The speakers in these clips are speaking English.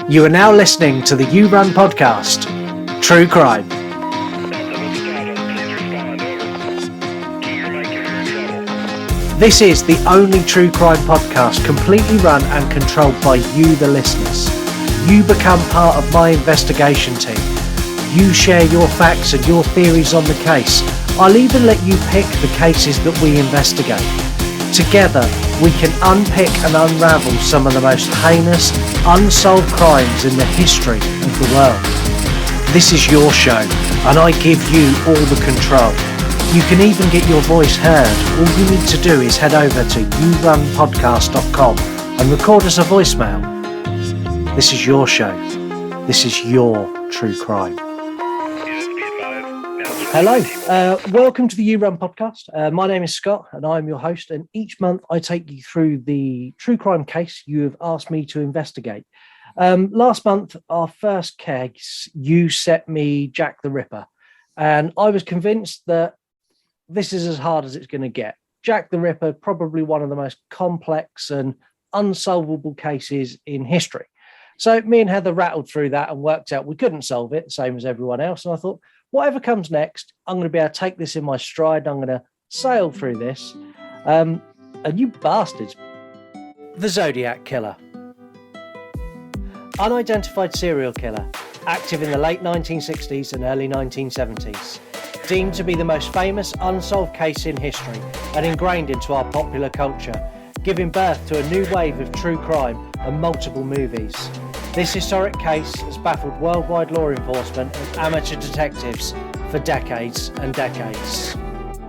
You are now listening to the You Run podcast, True Crime. This is the only true crime podcast completely run and controlled by you, the listeners. You become part of my investigation team. You share your facts and your theories on the case. I'll even let you pick the cases that we investigate. Together, we can unpick and unravel some of the most heinous, unsolved crimes in the history of the world. This is your show, and I give you all the control. You can even get your voice heard. All you need to do is head over to yourunpodcast.com and record us a voicemail. This is your show. This is your true crime. Hello, welcome to the You Run podcast. My name is Scott and I'm your host, and each month I take you through the true crime case you have asked me to investigate. Last month, our first case, you set me Jack the Ripper, and I was convinced that this is as hard as it's going to get. Jack the Ripper, probably one of the most complex and unsolvable cases in history. So me and Heather rattled through that and worked out we couldn't solve it, same as everyone else. And I thought, whatever comes next, I'm going to be able to take this in my stride. I'm going to sail through this. And you bastards. The Zodiac Killer. Unidentified serial killer, active in the late 1960s and early 1970s. Deemed to be the most famous unsolved case in history and ingrained into our popular culture, giving birth to a new wave of true crime and multiple movies. This historic case has baffled worldwide law enforcement and amateur detectives for decades and decades.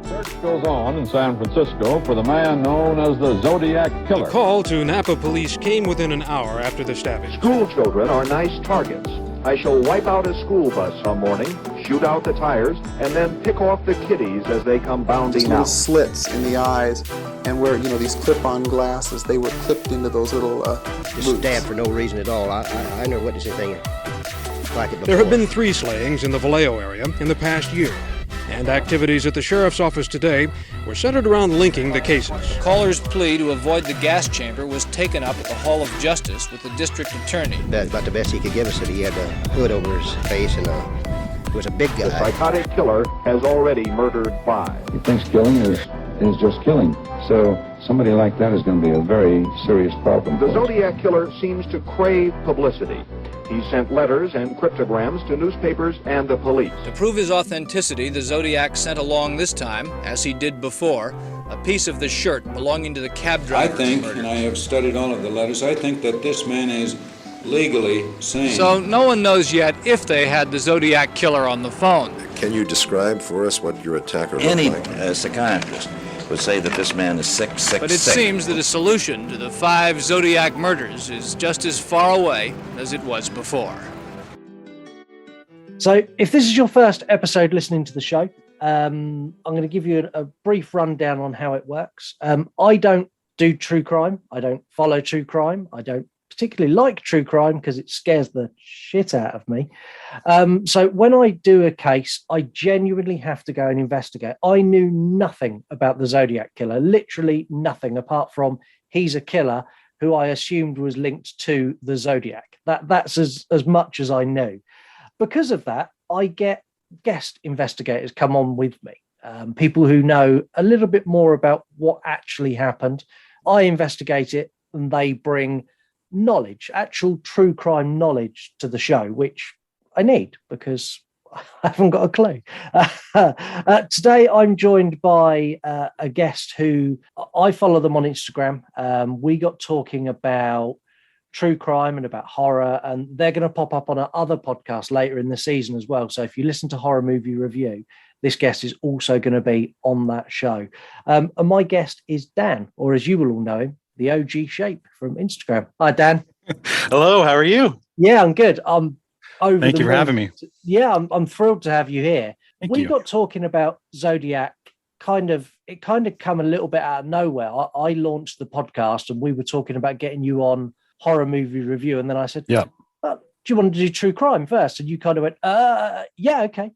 Search goes on in San Francisco for the man known as the Zodiac Killer. The call to Napa police came within an hour after the stabbing. School children are nice targets. I shall wipe out a school bus some morning, shoot out the tires, and then pick off the kiddies as they come bounding little out. Slits in the eyes, and where, these clip-on glasses, they were clipped into those little Just stabbed for no reason at all. I never witnessed anything like it before. There have been 3 slayings in the Vallejo area in the past year, and activities at the sheriff's office today were centered around linking the cases. Caller's plea to avoid the gas chamber was taken up at the Hall of Justice with the district attorney. That's about the best he could give us. That he had a hood over his face, and he was a big guy. The psychotic killer has already murdered 5. He thinks killing is just killing. So somebody like that is going to be a very serious problem. The Zodiac Killer seems to crave publicity. He sent letters and cryptograms to newspapers and the police. To prove his authenticity, the Zodiac sent along this time, as he did before, a piece of the shirt belonging to the cab driver. I think, and I have studied all of the letters, I think that this man is legally sane. So no one knows yet if they had the Zodiac Killer on the phone. Can you describe for us what your attacker looked like? Any psychiatrist would say that this man is sick. But it seems that a solution to the 5 Zodiac murders is just as far away as it was before. So if this is your first episode listening to the show, I'm going to give you a brief rundown on how it works. I don't do true crime. I don't follow true crime. I don't particularly like true crime because it scares the shit out of me. So when I do a case, I genuinely have to go and investigate. I knew nothing about the Zodiac Killer, literally nothing, apart from he's a killer who I assumed was linked to the Zodiac. That's as much as I knew. Because of that, I get guest investigators come on with me, people who know a little bit more about what actually happened. I investigate it and they bring knowledge, actual true crime knowledge to the show, which I need because I haven't got a clue. Today, I'm joined by a guest who I follow them on Instagram. We got talking about true crime and about horror, and they're going to pop up on our other podcast later in the season as well. So if you listen to Horror Movie Review, this guest is also going to be on that show. And my guest is Dan, or as you will all know him, the OG Shape from Instagram. Hi, Dan. Hello, how are you? Yeah, I'm good. I'm over. Thank you for having me. Yeah, I'm thrilled to have you here. Thank we you. got talking about Zodiac. It kind of come a little bit out of nowhere. I launched the podcast and we were talking about getting you on Horror Movie Review, and then I said, "Yeah, do you want to do true crime first?" And you kind of went, "Yeah, okay."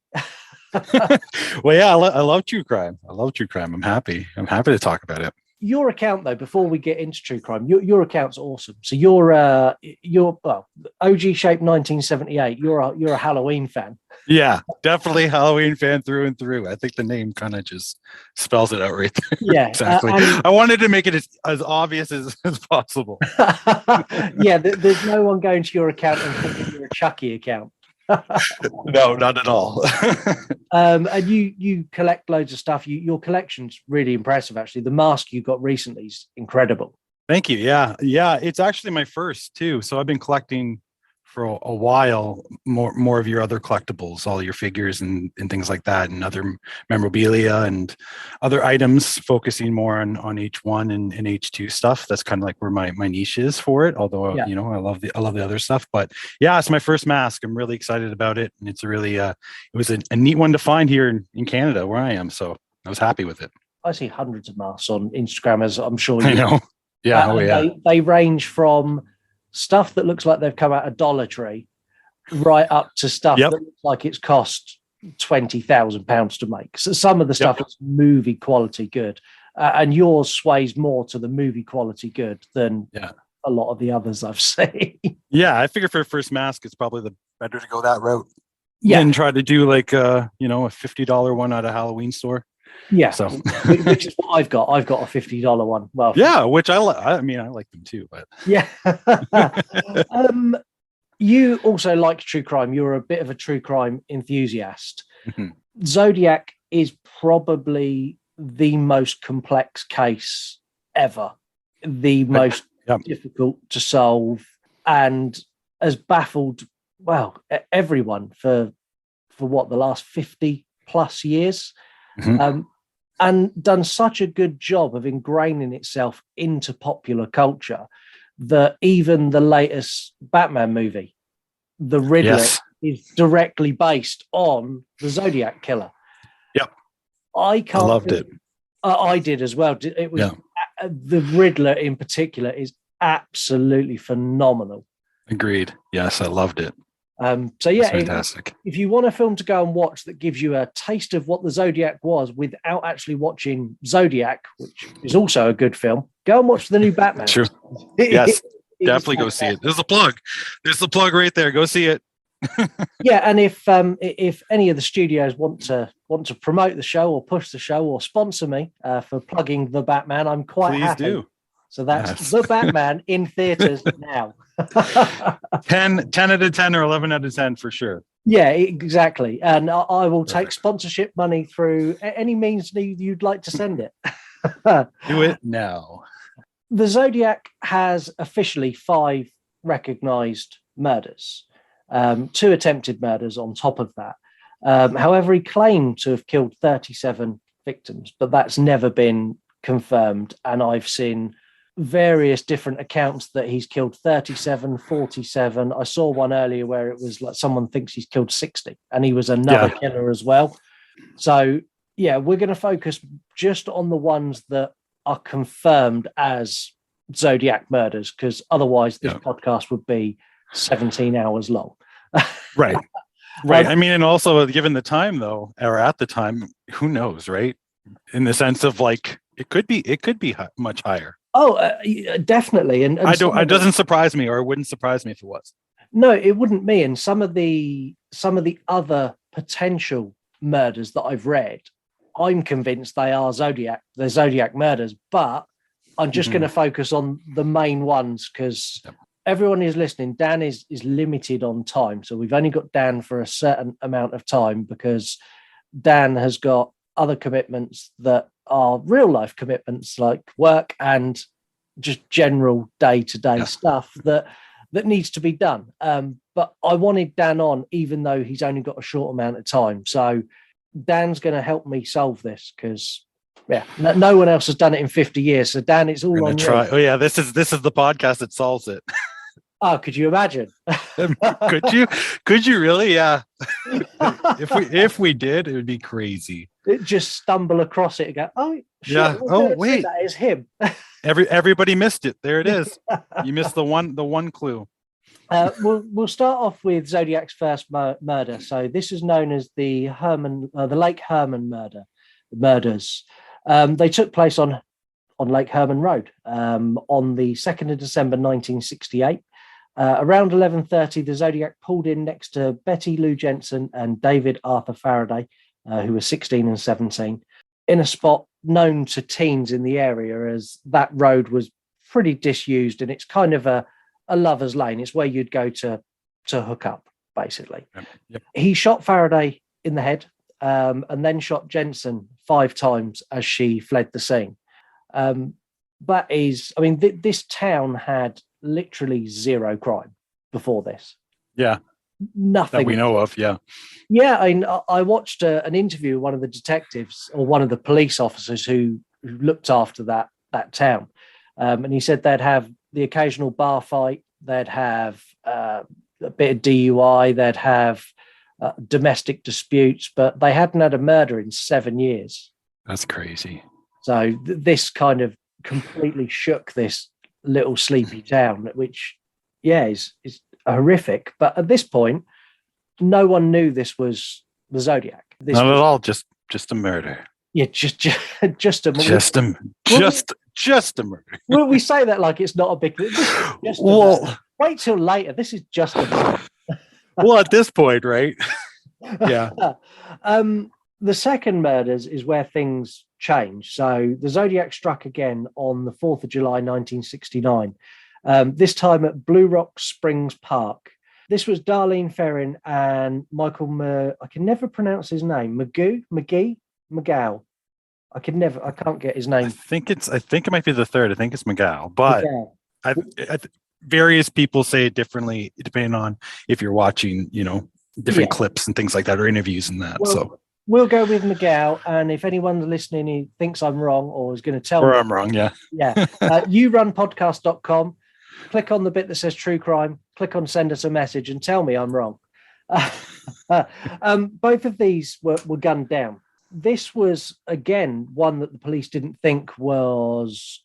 Well, yeah, I love true crime. I'm happy to talk about it. your account though, before we get into true crime, your account's awesome. So you're OG shape 1978. You're a Halloween fan. Yeah, definitely Halloween fan through and through. I think the name kind of just spells it out right there. Yeah, exactly. I wanted to make it as obvious as possible. Yeah, there's no one going to your account and thinking you're a Chucky account. No, not at all. And you collect loads of stuff. Your collection's really impressive, actually. The mask you got recently is incredible. Thank you. Yeah, it's actually my first too. So I've been collecting for a while, more of your other collectibles, all your figures and things like that, and other memorabilia and other items, focusing more on H1 and H2 stuff. That's kind of like where my niche is for it. Although I love the other stuff. But yeah, it's my first mask. I'm really excited about it, and it's a really it was a neat one to find here in Canada where I am. So I was happy with it. I see hundreds of masks on Instagram, as I'm sure you know. Yeah, They range from stuff that looks like they've come out of Dollar Tree right up to stuff that looks like it's cost £20,000 to make. So some of the stuff is movie quality good, and yours sways more to the movie quality good than a lot of the others I've seen. Yeah, I figure for a first mask, it's probably the better to go that route. Yeah, and try to do like a $50 one at a Halloween store. Yeah, so which is what I've got. I've got a $50 one. Well, yeah, which I like. I mean, I like them too, but yeah. You also like true crime. You're a bit of a true crime enthusiast. Mm-hmm. Zodiac is probably the most complex case ever, the most difficult to solve, and has baffled everyone for what, the last 50 plus years. Mm-hmm. And done such a good job of ingraining itself into popular culture that even the latest Batman movie, The Riddler, is directly based on the Zodiac Killer. Yep. I loved it. I did as well. It was the Riddler in particular is absolutely phenomenal. Agreed. Yes, I loved it. So yeah, fantastic. If you want a film to go and watch that gives you a taste of what the Zodiac was without actually watching Zodiac, which is also a good film, go and watch the new Batman. True. Yes, definitely go see it. There's the plug. There's the plug right there. Go see it. Yeah, and if any of the studios want to promote the show or push the show or sponsor me for plugging the Batman, I'm quite happy. Please do. So that's the Batman in theaters now. 10 out of 10 or 11 out of 10 for sure. Yeah, exactly. And I will take sponsorship money through any means you'd like to send it. Do it now. The Zodiac has officially 5 recognized murders, 2 attempted murders on top of that. However, he claimed to have killed 37 victims, but that's never been confirmed. And I've seen various different accounts that he's killed 37, 47. I saw one earlier where it was like someone thinks he's killed 60, and he was another killer as well. So yeah, we're going to focus just on the ones that are confirmed as Zodiac murders, because otherwise this podcast would be 17 hours long. Right. I mean, and also given the time though, or at the time, who knows, right? In the sense of like, it could be much higher. Oh, definitely. And it doesn't surprise me, or it wouldn't surprise me if it was. No, it wouldn't me. And some of the other potential murders that I've read, I'm convinced they are they're Zodiac murders, but I'm just going to focus on the main ones because everyone who's listening, Dan is limited on time. So we've only got Dan for a certain amount of time because Dan has got other commitments that are real life commitments like work and just general day-to-day stuff that needs to be done. But I wanted Dan on, even though he's only got a short amount of time. So Dan's going to help me solve this because no one else has done it in 50 years. So Dan, it's all on you. Oh yeah, this is the podcast that solves it. Oh, could you imagine? Could you really? Yeah. if we did, it would be crazy. It just stumble across it and go, oh shit, yeah. Oh wait, that is him. Everybody missed it. There it is. You missed the one clue. We'll start off with Zodiac's first murder. So this is known as the Lake Herman murders. They took place on on Lake Herman Road on the 2nd of December 1968. Around 11:30, the Zodiac pulled in next to Betty Lou Jensen and David Arthur Faraday, who were 16 and 17, in a spot known to teens in the area as that road was pretty disused, and it's kind of a lover's lane. It's where you'd go to hook up, basically. Yep. He shot Faraday in the head and then shot Jensen 5 times as she fled the scene. This town had literally zero crime before this. Yeah. Nothing that we know of. Yeah. Yeah. I watched an interview with one of the detectives or one of the police officers who looked after that town. And he said they'd have the occasional bar fight. They'd have a bit of DUI. They'd have domestic disputes, but they hadn't had a murder in 7 years. That's crazy. So this kind of completely shook this little sleepy town, which, is horrific. But at this point, no one knew this was the Zodiac. Not at all. Just a murder. Yeah, just a murder. Just a murder. Well, we say that like it's not a big. Wait till later. This is just a murder. Well, at this point, right? Yeah. The second murders is where things change. So the Zodiac struck again on the 4th of July, 1969, this time at Blue Rock Springs Park. This was Darlene Ferrin and Michael, I can never pronounce his name, McGow. I can't get his name. I think it might be the third. I think it's McGow, but various people say it differently depending on if you're watching, different clips and things like that, or interviews and that. Well, so we'll go with McGow, and if anyone's listening who thinks I'm wrong or is going to tell me, I'm wrong, yourunpodcast.com, click on the bit that says true crime, click on send us a message and tell me I'm wrong. Both of these were gunned down. This was, again, one that the police didn't think was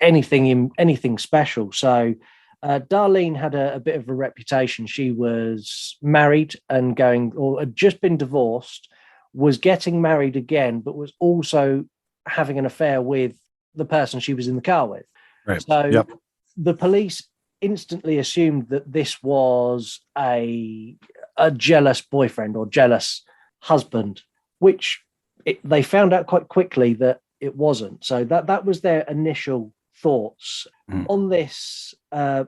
anything special. So Darlene had a bit of a reputation. She was married and had just been divorced, was getting married again, but was also having an affair with the person she was in the car with. Right. So the police instantly assumed that this was a jealous boyfriend or jealous husband, which they found out quite quickly that it wasn't. So that was their initial thoughts. On this,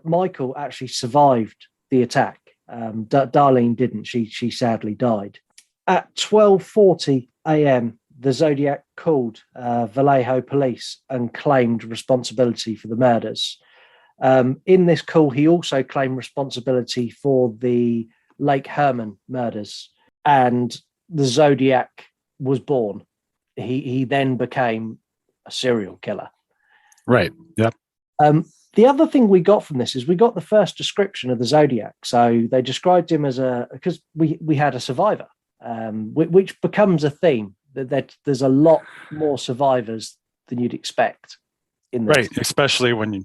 Michael actually survived the attack. Darlene didn't. She sadly died. At 12:40 a.m., the Zodiac called Vallejo police and claimed responsibility for the murders. In this call, he also claimed responsibility for the Lake Herman murders, and the Zodiac was born. He then became a serial killer. Right. Yep. The other thing we got from this is we got the first description of the Zodiac. So they described him as because we had a survivor, which becomes a theme that there's a lot more survivors than you'd expect in this. Right. Especially when you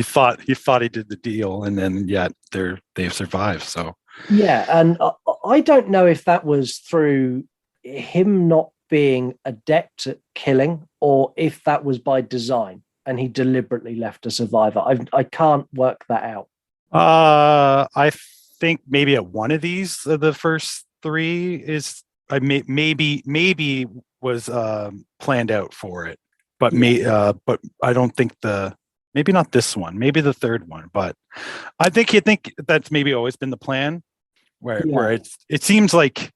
thought he did the deal, and then yet they've survived. So and I don't know if that was through him not being adept at killing or if that was by design and he deliberately left a survivor. I can't work that out. I think maybe at one of these, the first three is maybe was planned out for it, but but I don't think maybe not this one, maybe the third one, but I think that's maybe always been the plan where it seems like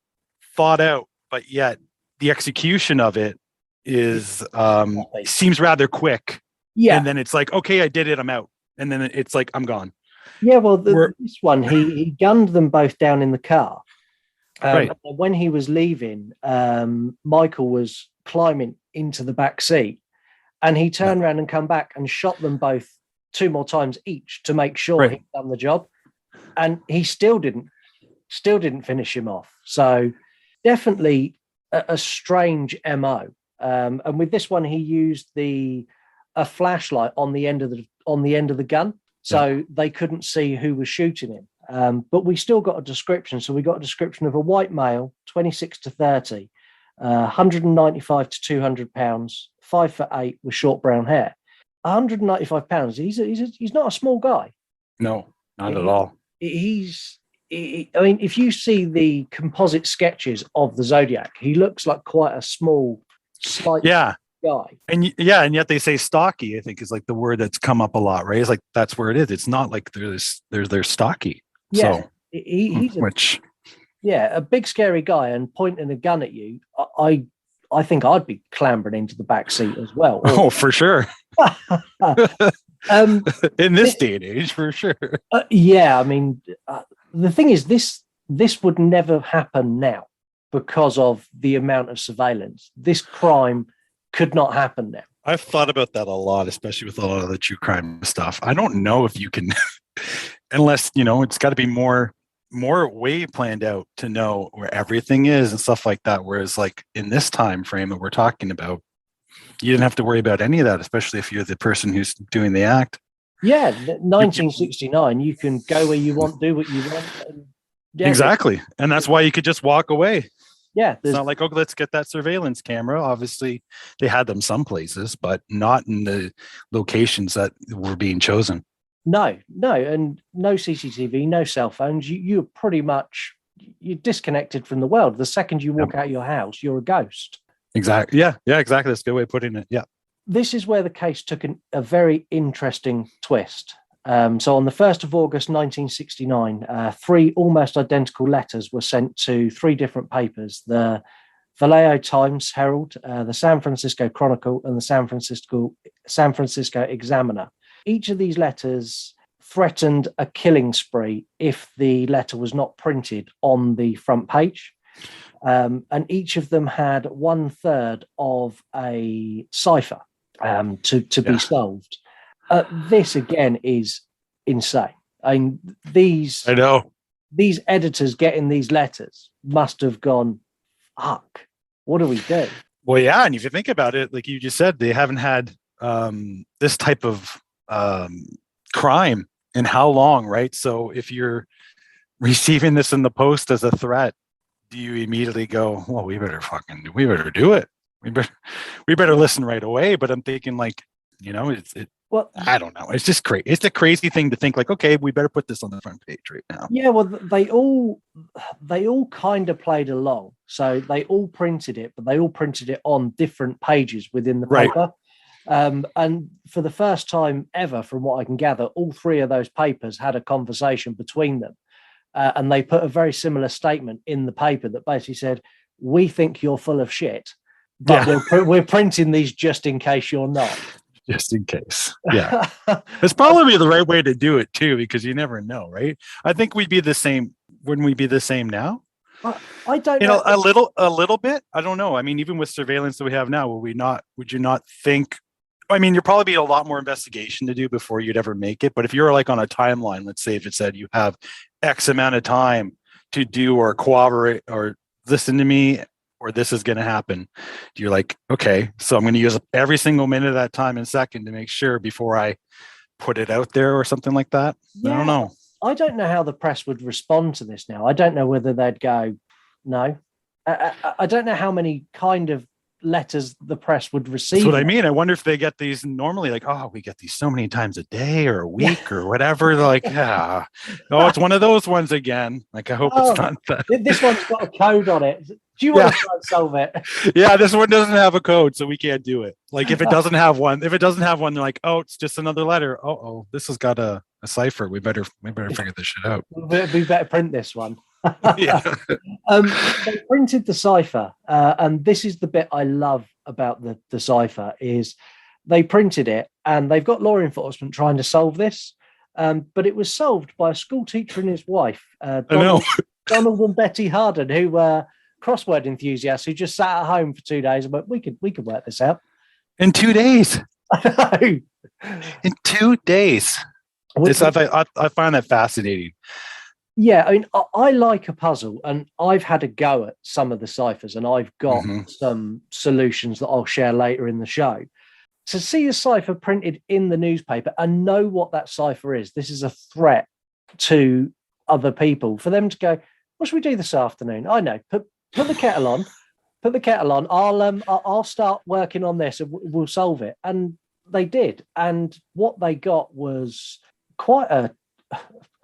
thought out, but yet the execution of it is seems rather quick. Yeah. And then it's like, okay, I did it, I'm out. And then it's like, I'm gone. Yeah, well, this one, he gunned them both down in the car. Right. When he was leaving, Michael was climbing into the back seat, and he turned around and come back and shot them both 2 more times each to make sure he'd done the job. And he still didn't finish him off. So definitely a strange MO. And with this one, he used a flashlight on the end of the gun, so they couldn't see who was shooting him. But we still got a description. So we got a description of a white male, 26 to 30, 195 to 200 pounds, 5'8" with short brown hair. £195. He's not a small guy. No, not at all. I mean, if you see the composite sketches of the Zodiac, he looks like quite a small, slight guy. And yet they say stocky, I think, is like the word that's come up a lot, right? It's like that's where it is. It's not like they're stocky. Yeah, so he's a big scary guy, and pointing a gun at you. I think I'd be clambering into the back seat as well. Oh, for sure. In this day and age, for sure. Yeah, I mean, the thing is, this would never happen now because of the amount of surveillance. This crime could not happen now. I've thought about that a lot, especially with a lot of the true crime stuff. I don't know if you can, unless, it's got to be more way planned out to know where everything is and stuff like that. Whereas like in this time frame that we're talking about, you didn't have to worry about any of that, especially if you're the person who's doing the act. Yeah, 1969, you can go where you want, do what you want. Exactly. And that's why you could just walk away. Yeah. It's not like, let's get that surveillance camera. Obviously, they had them some places, but not in the locations that were being chosen. No, and no CCTV, no cell phones. You're pretty much disconnected from the world. The second you walk out of your house, you're a ghost. Exactly. Yeah, exactly. That's a good way of putting it. Yeah. This is where the case took a very interesting twist. So on the 1st of August, 1969, 3 almost identical letters were sent to 3 different papers, the Vallejo Times Herald, the San Francisco Chronicle, and the San Francisco Examiner. Each of these letters threatened a killing spree if the letter was not printed on the front page. And each of them had 1/3 of a cipher to be solved. This again is insane. I mean, these editors getting these letters must have gone, fuck, what do we do? Well, yeah, and if you think about it, like you just said, they haven't had this type of crime in how long, right? So if you're receiving this in the post as a threat, do you immediately go, well, we better do it. We better listen right away. But I'm thinking like, I don't know. It's just crazy. It's a crazy thing to think like, okay, we better put this on the front page right now. Yeah, well, they all kind of played along. So they all printed it, but they all printed it on different pages within the paper. And for the first time ever, from what I can gather, all 3 of those papers had a conversation between them. And they put a very similar statement in the paper that basically said, we think you're full of shit, but we're printing these just in case you're not. Just in case. Yeah. It's probably the right way to do it too, because you never know, right? I think we'd be the same. Wouldn't we be the same now? I don't know. A little bit. I don't know. I mean, even with surveillance that we have now, would you not think, I mean, there'd probably be a lot more investigation to do before you'd ever make it. But if you're like on a timeline, let's say if it said you have X amount of time to do or corroborate or listen to me, or this is going to happen, you're like, okay, so I'm going to use up every single minute of that time and second to make sure before I put it out there or something like that. Yeah. I don't know. I don't know how the press would respond to this now. I don't know whether they'd go, no. I don't know how many kind of letters the press would receive. That's what I mean. I wonder if they get these normally like, oh, we get these so many times a day or a week or whatever. They're like, yeah, oh, it's one of those ones again. Like, I hope it's not that. This one's got a code on it. Do you want to try and solve it? Yeah, this one doesn't have a code, so we can't do it. Like if it doesn't have one, they're like, oh, it's just another letter. Oh, this has got a cipher. We better figure this shit out. We better print this one. Yeah. They printed the cipher, and this is the bit I love about the cipher is they printed it, and they've got law enforcement trying to solve this, but it was solved by a school teacher and his wife, Donald and Betty Harden, who were crossword enthusiasts who just sat at home for 2 days and went, we could work this out in 2 days. In 2 days. I find that fascinating. Yeah, I mean, I like a puzzle, and I've had a go at some of the ciphers, and I've got some solutions that I'll share later in the show. To see a cipher printed in the newspaper and know what that cipher is, this is a threat to other people. For them to go, what should we do this afternoon? I know, put the kettle on. Put the kettle on. I'll start working on this, and we'll solve it. And they did. And what they got was quite an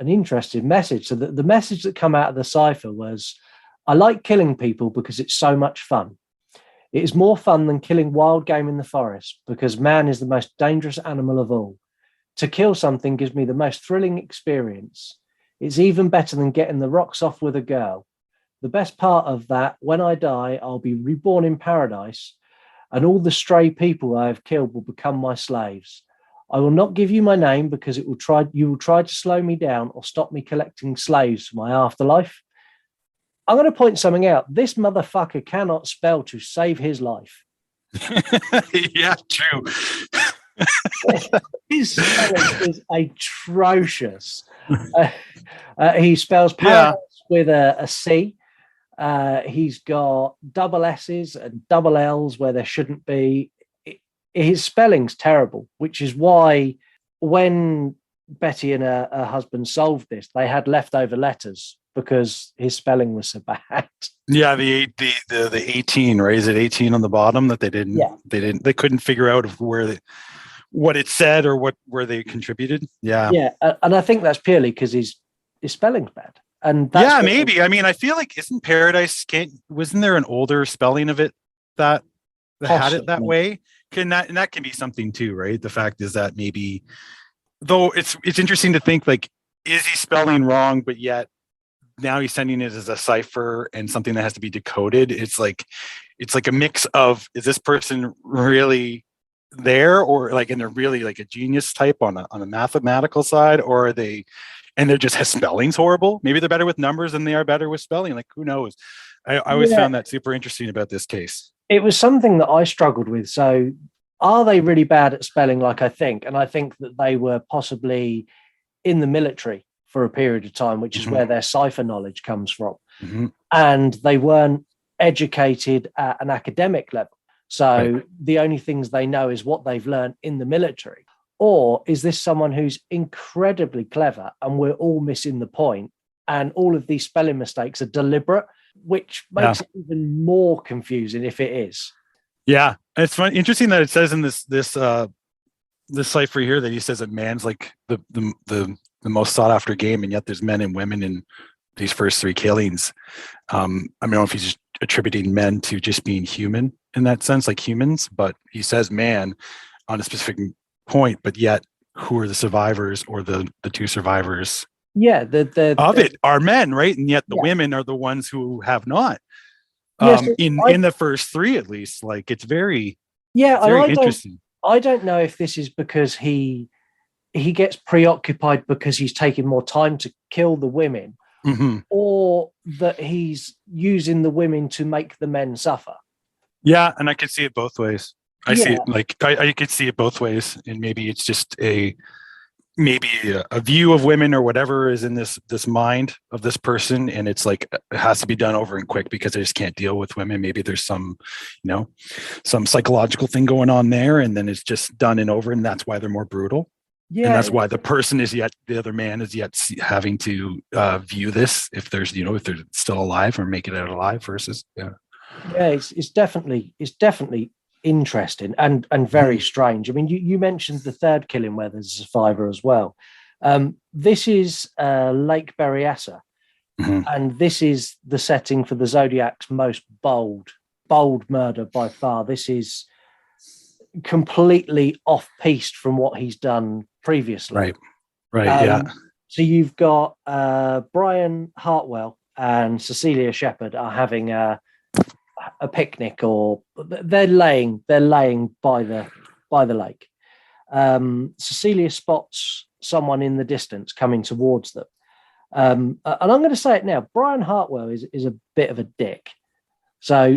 interesting message. So the message that come out of the cipher was, I like killing people because it's so much fun. It is more fun than killing wild game in the forest because man is the most dangerous animal of all. To kill something gives me the most thrilling experience. It's even better than getting the rocks off with a girl. The best part of that, when I die, I'll be reborn in paradise, and all the stray people I have killed will become my slaves. I will not give you my name because you will try to slow me down or stop me collecting slaves for my afterlife. I'm going to point something out. This motherfucker cannot spell to save his life. Yeah, true. His spelling is atrocious. He spells paradise with a C. He's got double S's and double L's where there shouldn't be. His spelling's terrible, which is why when Betty and her husband solved this, they had leftover letters because his spelling was so bad. Yeah, the 18, right? Is it 18 on the bottom that they couldn't figure out what it said or where they contributed. Yeah, and I think that's purely because his spelling's bad. And maybe. I mean, I feel like isn't Paradise? Wasn't there an older spelling of it that had it that way? That can be something too, right? The fact is that maybe, though it's interesting to think, like, is he spelling wrong, but yet now he's sending it as a cipher and something that has to be decoded. It's like a mix of, is this person really there, or like, and they're really like a genius type on a mathematical side, or are they, and they're just, his spelling's horrible. Maybe they're better with numbers than they are better with spelling. Like, who knows? I always found that super interesting about this case. It was something that I struggled with. So are they really bad at spelling like I think? And I think that they were possibly in the military for a period of time, which is where their cipher knowledge comes from. And they weren't educated at an academic level. So the only things they know is what they've learned in the military. Or is this someone who's incredibly clever and we're all missing the point, and all of these spelling mistakes are deliberate, which makes it even more confusing if it is. Yeah. It's fun. Interesting that it says in this cipher here that he says that man's like the most sought after game, and yet there's men and women in these first three killings. I don't know if he's just attributing men to just being human in that sense, like humans, but he says man on a specific point, but yet who are the survivors, or the two survivors of it are men, right? And yet the women are the ones who have not. In the first three, at least. Like, it's very interesting. I don't know if this is because he gets preoccupied because he's taking more time to kill the women, or that he's using the women to make the men suffer. Yeah, and I could see it both ways. I see it like I could see it both ways, and maybe it's just a view of women or whatever is in this mind of this person, and it's like it has to be done over and quick because they just can't deal with women. Maybe there's some psychological thing going on there, and then it's just done and over, and that's why they're more brutal. Yeah, and that's why the other man is yet having to view this if they're still alive or make it out alive versus it's definitely interesting and very strange. I mean, you mentioned the third killing where there's a survivor as well. This is Lake Berryessa, and this is the setting for the Zodiac's most bold murder by far. This is completely off-piste from what he's done previously. Right. So you've got Brian Hartwell and Cecilia Shepherd are having a picnic, or they're laying by the lake. Cecilia spots someone in the distance coming towards them, and I'm going to say it now. Brian Hartwell is a bit of a dick. So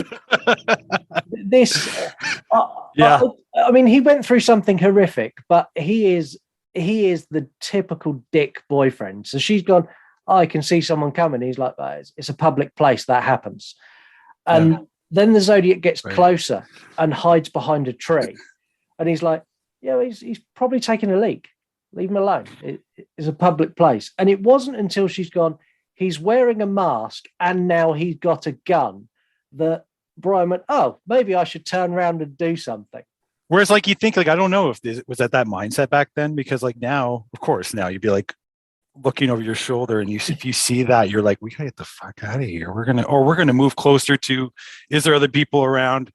this, I mean, he went through something horrific, but he is the typical dick boyfriend. So she's gone, I can see someone coming. He's like, it's a public place, that happens. And then the Zodiac gets closer and hides behind a tree. And he's like, he's probably taking a leak. Leave him alone. It's a public place. And it wasn't until she's gone, he's wearing a mask and now he's got a gun, that Brian went, oh, maybe I should turn around and do something. Whereas like you think like I don't know if this was at that mindset back then, because like now, of course, now you'd be like looking over your shoulder, and if you see that, you're like, we gotta get the fuck out of here. We're gonna move closer to, is there other people around?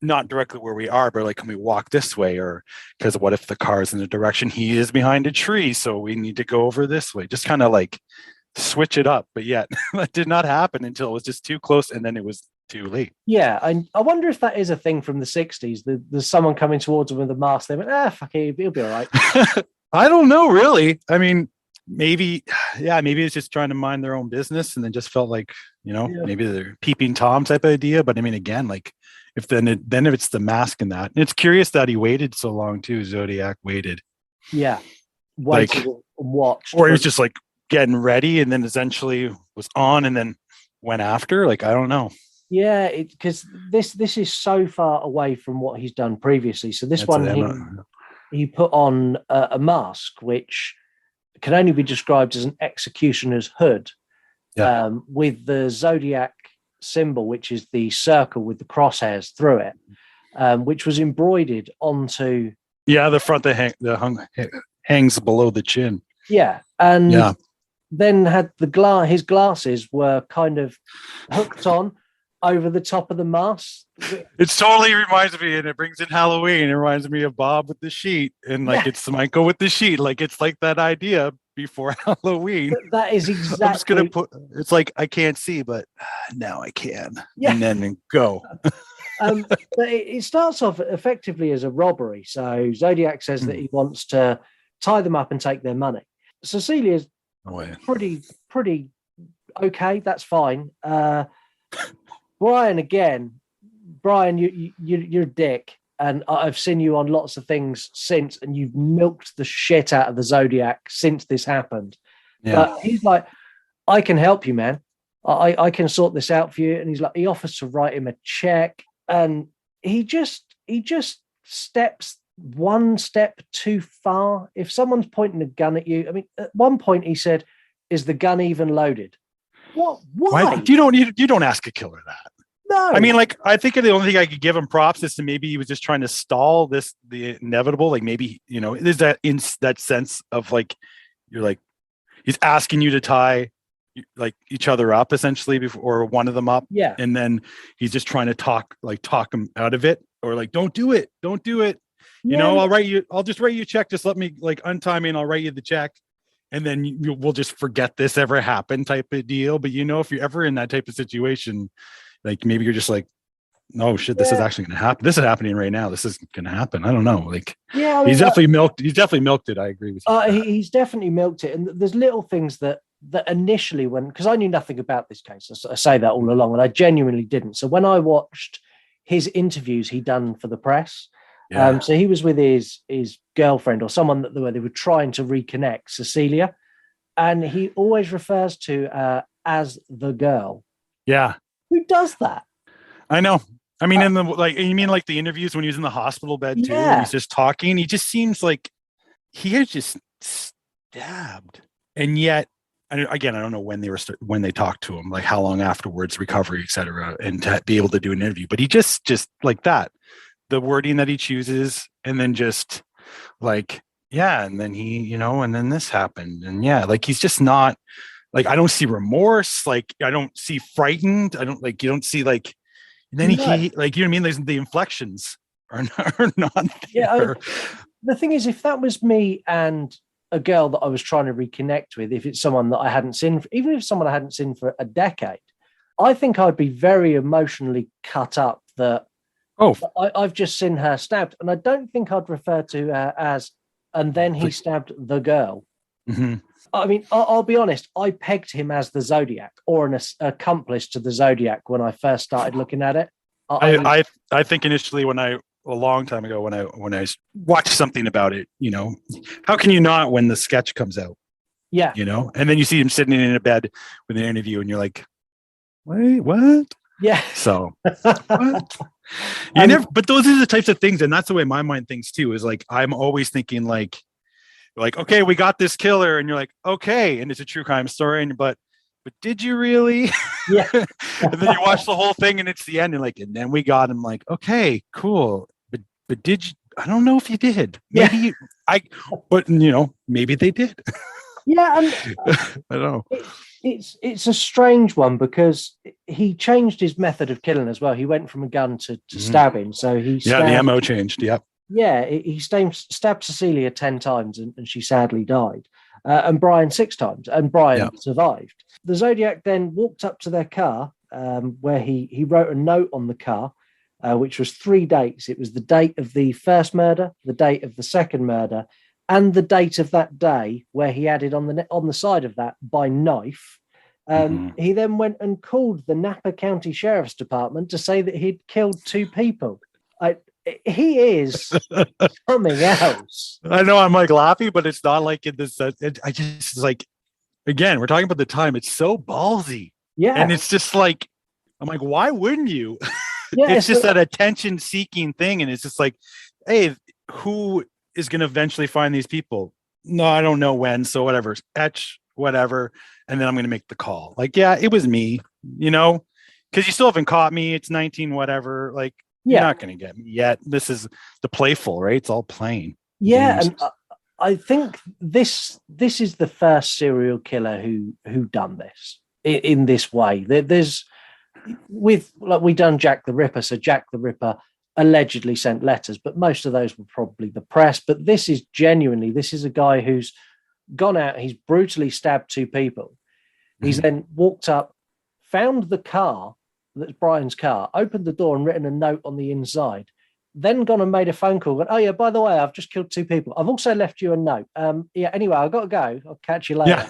Not directly where we are, but like, can we walk this way? Or because what if the car's in the direction he is behind a tree? So we need to go over this way. Just kind of like switch it up. But yet that did not happen until it was just too close, and then it was too late. Yeah, and I wonder if that is a thing from the 60s. There's someone coming towards them with a mask. They went, fuck it, he'll be all right. I don't know, really. I mean, maybe it's just trying to mind their own business, and then just felt like, maybe they're peeping Tom type of idea. But I mean, again, like, if it's the mask and that, and it's curious that he waited so long too. Zodiac waited. Yeah, waited and watched, or he was just like getting ready, and then essentially was on, and then went after. Like, I don't know. Yeah, because this is so far away from what he's done previously. So this one, he put on a mask which can only be described as an executioner's hood, with the Zodiac symbol, which is the circle with the crosshairs through it, which was embroidered onto the front that hangs below the chin. And then had his glasses were kind of hooked on over the top of the mask. It totally reminds me, and it brings in Halloween. It reminds me of Bob with the sheet, and like it's Michael with the sheet. Like, it's like that idea before Halloween. That is exactly. I'm just gonna put. It's like I can't see, but now I can. Yeah. And then go. But it starts off effectively as a robbery. So Zodiac says that he wants to tie them up and take their money. Cecilia's pretty okay. That's fine. Brian, you're a dick, and I've seen you on lots of things since, and you've milked the shit out of the Zodiac since this happened. But he's like, I can help you, man. I can sort this out for you. And he's like, he offers to write him a check, and he just steps one step too far. If someone's pointing a gun at you, I mean, at one point he said, "Is the gun even loaded?" What? Why? You don't ask a killer that. No. I mean, like, I think the only thing I could give him props is to maybe he was just trying to stall the inevitable. Like, maybe, there's that in that sense of like, you're like, he's asking you to tie like each other up essentially or one of them up. Yeah. And then he's just trying to talk him out of it, or like, don't do it. I'll just write you a check. Just let me like untie me and I'll write you the check. And then we'll just forget this ever happened type of deal. But if you're ever in that type of situation, like, maybe you're just like, no shit, this is actually going to happen. This is happening right now. This is going to happen. I don't know. Like, he's definitely milked it. I agree with you. He's definitely milked it. And there's little things that initially because I knew nothing about this case. I say that all along, and I genuinely didn't. So when I watched his interviews he'd done for the press, so he was with his girlfriend or someone that they were trying to reconnect, Cecilia, and he always refers to as the girl. Yeah. Who does that? I know. I mean, you mean like the interviews when he was in the hospital bed too, and he's just talking. He just seems like he has just stabbed, and yet, again, I don't know when they talked to him, like how long afterwards, recovery, etc., and to be able to do an interview. But he just like that. The wording that he chooses, and then just like, and then he, and then this happened. And like, he's just not like, I don't see remorse. Like, I don't see frightened. I don't like, you don't see like, and then he like, you know what I mean? There's the inflections are not there. Yeah. The thing is, if that was me and a girl that I was trying to reconnect with, if it's someone that I hadn't seen, even if someone I hadn't seen for a decade, I think I'd be very emotionally cut up that, I've just seen her stabbed, and I don't think I'd refer to her as, and then he stabbed the girl. Mm-hmm. I mean, I'll be honest, I pegged him as the Zodiac or an accomplice to the Zodiac when I first started looking at it. I think initially a long time ago when I watched something about it, how can you not when the sketch comes out? Yeah. And then you see him sitting in a bed with an interview and you're like, wait, what? Yeah. So what? But those are the types of things, and that's the way my mind thinks too, is like, I'm always thinking like, okay, we got this killer, and you're like, okay, and it's a true crime story, but did you really? Yeah. And then you watch the whole thing and it's the end, and then we got him, like, okay, cool. But did you, I don't know if you did. Yeah. Maybe but maybe they did. Yeah, and I don't know. It's a strange one because he changed his method of killing as well. He went from a gun to stabbing. So he the MO changed. Yep. Yeah, he stabbed Cecilia 10 times and she sadly died, and Brian 6 times, and Brian survived. The Zodiac then walked up to their car, where he wrote a note on the car, which was 3 dates. It was the date of the first murder, the date of the second murder, and the date of that day, where he added on the side of that, by knife. He then went and called the Napa County Sheriff's Department to say that he'd killed 2 people. He is something else. I know I'm like laughing, but it's not like in this. I just like, again, we're talking about the time. It's so ballsy. Yeah. And it's just like, I'm like, why wouldn't you? Yeah, it's just that attention seeking thing. And it's just like, hey, who is going to eventually find these people? No, I don't know when. So whatever, etch, whatever. And then I'm going to make the call. Like, yeah, it was me, because you still haven't caught me. It's 19, whatever. Like, you're not going to get me yet. This is the playful, right? It's all playing. Yeah. And I think this is the first serial killer who done this in this way. There's we done Jack the Ripper. So Jack the Ripper allegedly sent letters, but most of those were probably the press. But this is a guy who's gone out. He's brutally stabbed 2 people. He's then walked up, found the car, that's Brian's car, opened the door and written a note on the inside, then gone and made a phone call. Went, oh yeah, by the way, I've just killed 2 people. I've also left you a note. Anyway, I've got to go. I'll catch you later.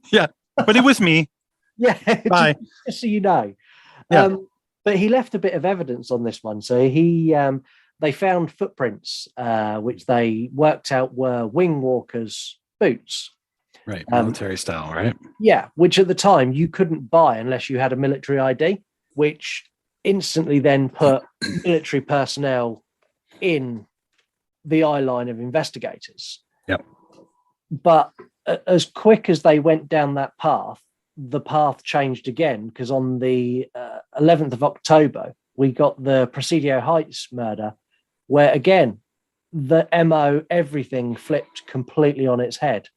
Yeah. But it was me. Yeah. Bye. Just so you know. Yeah. But he left a bit of evidence on this one. So they found footprints, which they worked out were wing walkers' boots. Right. Military style, right? Yeah. Which at the time you couldn't buy unless you had a military ID, which instantly then put military personnel in the eye line of investigators. Yep. But as quick as they went down that path, the path changed again, because on the 11th of October, we got the Presidio Heights murder, where again, the MO, everything flipped completely on its head.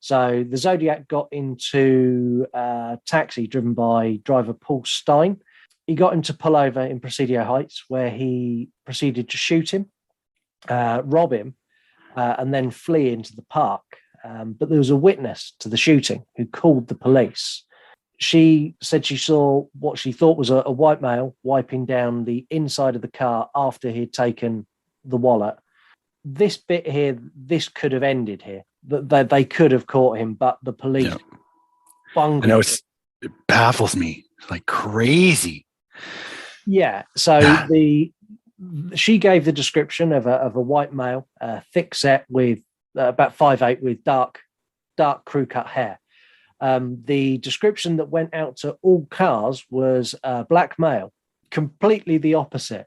So the Zodiac got into a taxi driven by driver Paul Stein. He got him to pull over in Presidio Heights, where he proceeded to shoot him, rob him, and then flee into the park. But there was a witness to the shooting who called the police. She said she saw what she thought was a white male wiping down the inside of the car after he'd taken the wallet. This bit here, this could have ended here. They could have caught him, but the police bungled. I know it baffles me like crazy. Yeah. So she gave the description of a white male, thick set with about 5'8", with dark crew cut hair. The description that went out to all cars was black male, completely the opposite.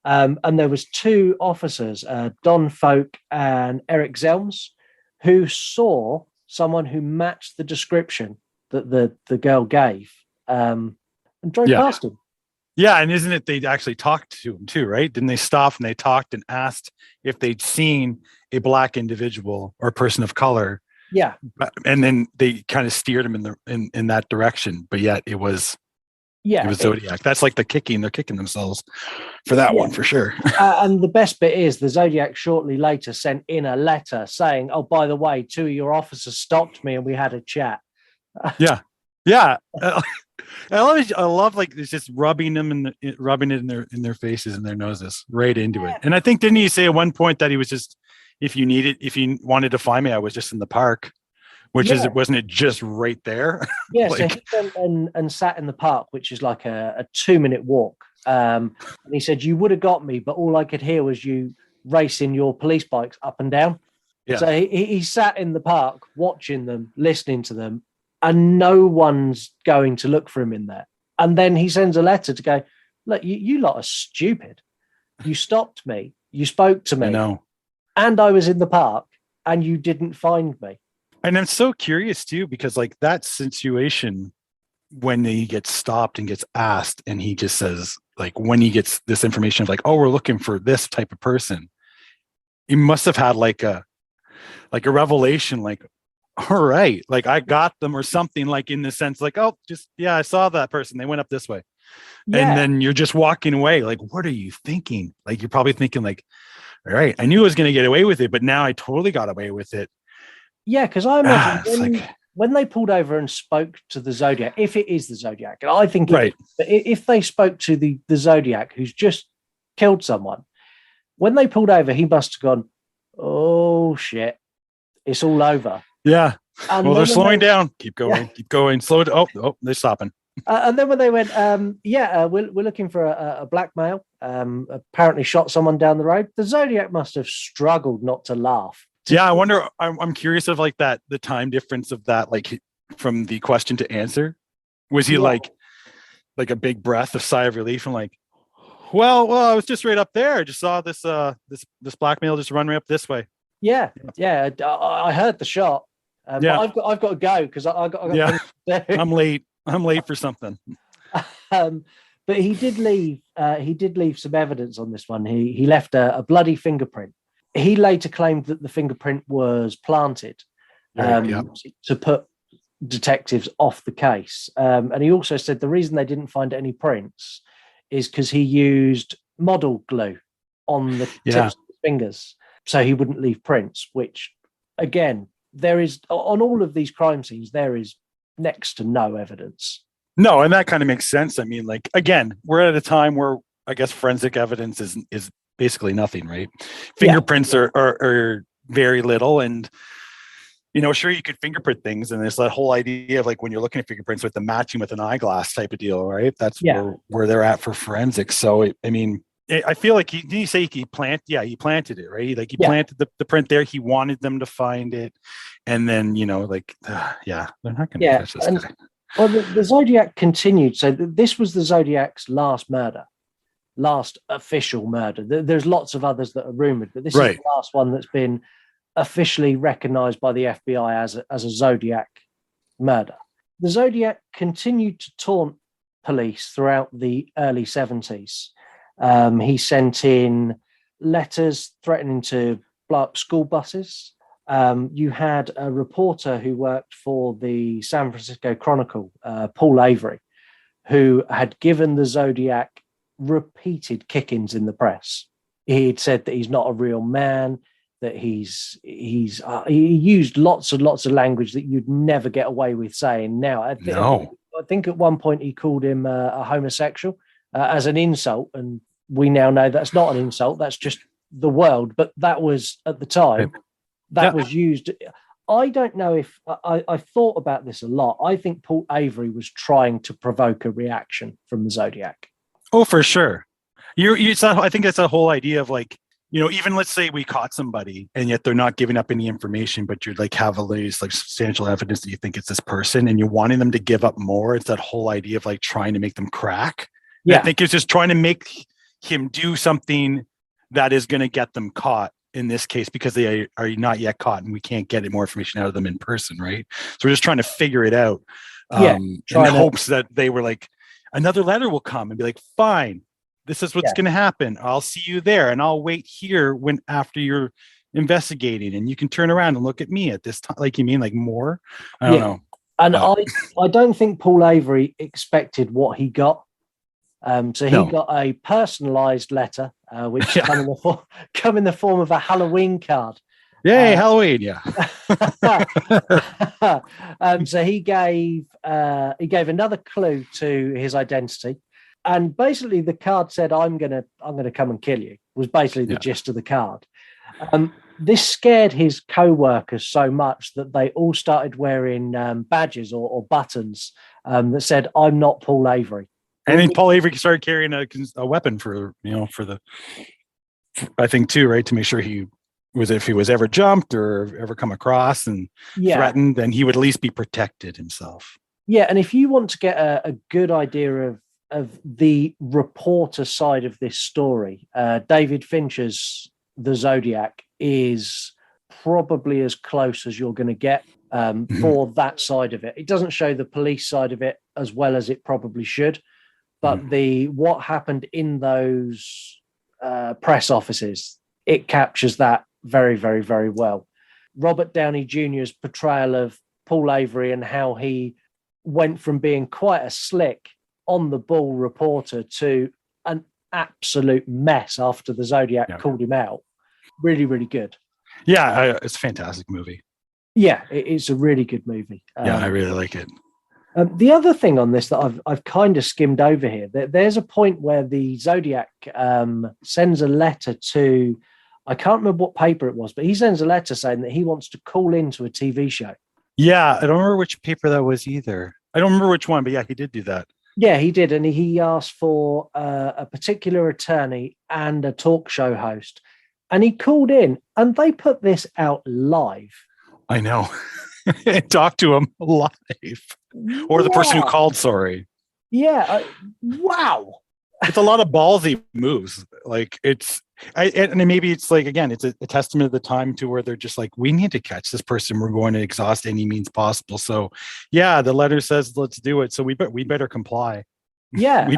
And there was 2 officers, Don Folk and Eric Zelms, who saw someone who matched the description that the girl gave, and drove past him. Yeah, and isn't it they actually talked to him too, right? Didn't they stop and they talked and asked if they'd seen a black individual or person of color? Yeah. And then they kind of steered him in that direction, but yet it was Zodiac. That's like they're kicking themselves for that one for sure. And the best bit is the Zodiac shortly later sent in a letter saying, "Oh, by the way, 2 of your officers stopped me and we had a chat." Yeah. I love like it's just rubbing it in their faces and their noses right into it. And I think didn't he say at one point that he was just if you wanted to find me, I was just in the park, which wasn't it just right there? Yeah, so he went and sat in the park, which is like a 2-minute walk. And he said, "You would have got me, but all I could hear was you racing your police bikes up and down." Yeah. So he sat in the park watching them, listening to them, and no one's going to look for him in there. And then he sends a letter to go, "Look, you lot are stupid. You stopped me. You spoke to me. I know. And I was in the park and you didn't find me." And I'm so curious too, because like that situation, when he gets stopped and gets asked, and he just says, like, when he gets this information of like, "Oh, we're looking for this type of person," he must have had like a revelation, like, all right, like I got them or something, like in the sense like, oh, just, yeah, I saw that person. They went up this way. Yeah. And then you're just walking away. Like, what are you thinking? Like, you're probably thinking like, all right, I knew I was going to get away with it, but now I totally got away with it. Yeah. Cause I imagine when they pulled over and spoke to the Zodiac, if it is the Zodiac, and I think right. If they spoke to the Zodiac who's just killed someone, when they pulled over, he must have gone, oh shit, it's all over. Yeah. And well, they're slowing down. Keep going. Keep going. Slow it. Oh, they're stopping. And then when they went, we're looking for a black male. Apparently shot someone down the road. The Zodiac must have struggled not to laugh. Yeah, I wonder. I'm curious of like that, the time difference of that, like from the question to answer. Was he like a big breath of sigh of relief and like, well, I was just right up there. I just saw this black male just run right up this way. Yeah. I heard the shot. But I've got to go because I got yeah. I'm late for something. But he did leave. He did leave some evidence on this one. He left a bloody fingerprint. He later claimed that the fingerprint was planted to put detectives off the case. And he also said the reason they didn't find any prints is because he used model glue on the tips of his fingers, so he wouldn't leave prints. Which, again, there is on all of these crime scenes, there is next to no evidence. No, and that kind of makes sense. I mean, like, again, we're at a time where I guess forensic evidence is basically nothing, right? Fingerprints are very little, and sure, you could fingerprint things, and there's that whole idea of like when you're looking at fingerprints with the matching with an eyeglass type of deal, right? That's where they're at for forensics. So I feel like he planted it, right? Like he planted the print there. He wanted them to find it. And then, they're not going to catch this guy. Well, the Zodiac continued. So this was the Zodiac's last official murder. There's lots of others that are rumored, but this is the last one that's been officially recognized by the FBI as a Zodiac murder. The Zodiac continued to taunt police throughout the early 70s. He sent in letters threatening to blow up school buses. You had a reporter who worked for the San Francisco Chronicle, Paul Avery, who had given the Zodiac repeated kickings in the press. He'd said that he's not a real man, that he used lots and lots of language that you'd never get away with saying now. I think at one point he called him a homosexual as an insult, and we now know that's not an insult, that's just the world. But that was, at the time, was used. I don't know if I thought about this a lot. I think Paul Avery was trying to provoke a reaction from the Zodiac. Oh, for sure. I think that's a whole idea of like, even let's say we caught somebody and yet they're not giving up any information, but you're like have at least like substantial evidence that you think it's this person and you're wanting them to give up more. It's that whole idea of like trying to make them crack. Yeah. I think it's just trying to make him do something that is going to get them caught in this case, because they are not yet caught and we can't get more information out of them in person. Right. So we're just trying to figure it out in hopes that they were like, another letter will come and be like, fine, this is what's going to happen. I'll see you there and I'll wait here after you're investigating and you can turn around and look at me at this time. Like, you mean like more? I don't know. And I don't think Paul Avery expected what he got. So he got a personalized letter, which come in the form of a Halloween card. Yay, Halloween! Yeah. So he gave another clue to his identity, and basically the card said, "I'm gonna come and kill you." Was basically the gist of the card. This scared his co-workers so much that they all started wearing badges or buttons that said, "I'm not Paul Avery." And then Paul Avery started carrying a weapon I think too, right, to make sure if he was ever jumped or ever come across and threatened, then he would at least be protected himself. Yeah, and if you want to get a good idea of the reporter side of this story, David Fincher's The Zodiac is probably as close as you're going to get for that side of it. It doesn't show the police side of it as well as it probably should, but what happened in those press offices, it captures that very, very, very well. Robert Downey Jr.'s portrayal of Paul Avery and how he went from being quite a slick, on the ball reporter to an absolute mess after the Zodiac called him out. Really, really good. Yeah, it's a fantastic movie. Yeah, it's a really good movie. Yeah, I really like it. The other thing on this that I've kind of skimmed over here, there's a point where the Zodiac sends a letter to, I can't remember what paper it was, but he sends a letter saying that he wants to call into a TV show. Yeah, I don't remember which paper that was either. I don't remember which one, but yeah, he did do that. Yeah, he did. And he asked for a particular attorney and a talk show host. And he called in and they put this out live. I know. Talk to him live. Or the person who called, sorry. Yeah. Wow. It's a lot of ballsy moves. Like and maybe it's like, again, it's a testament of the time to where they're just like, we need to catch this person. We're going to exhaust any means possible. So yeah, the letter says, let's do it. So we better comply. Yeah. we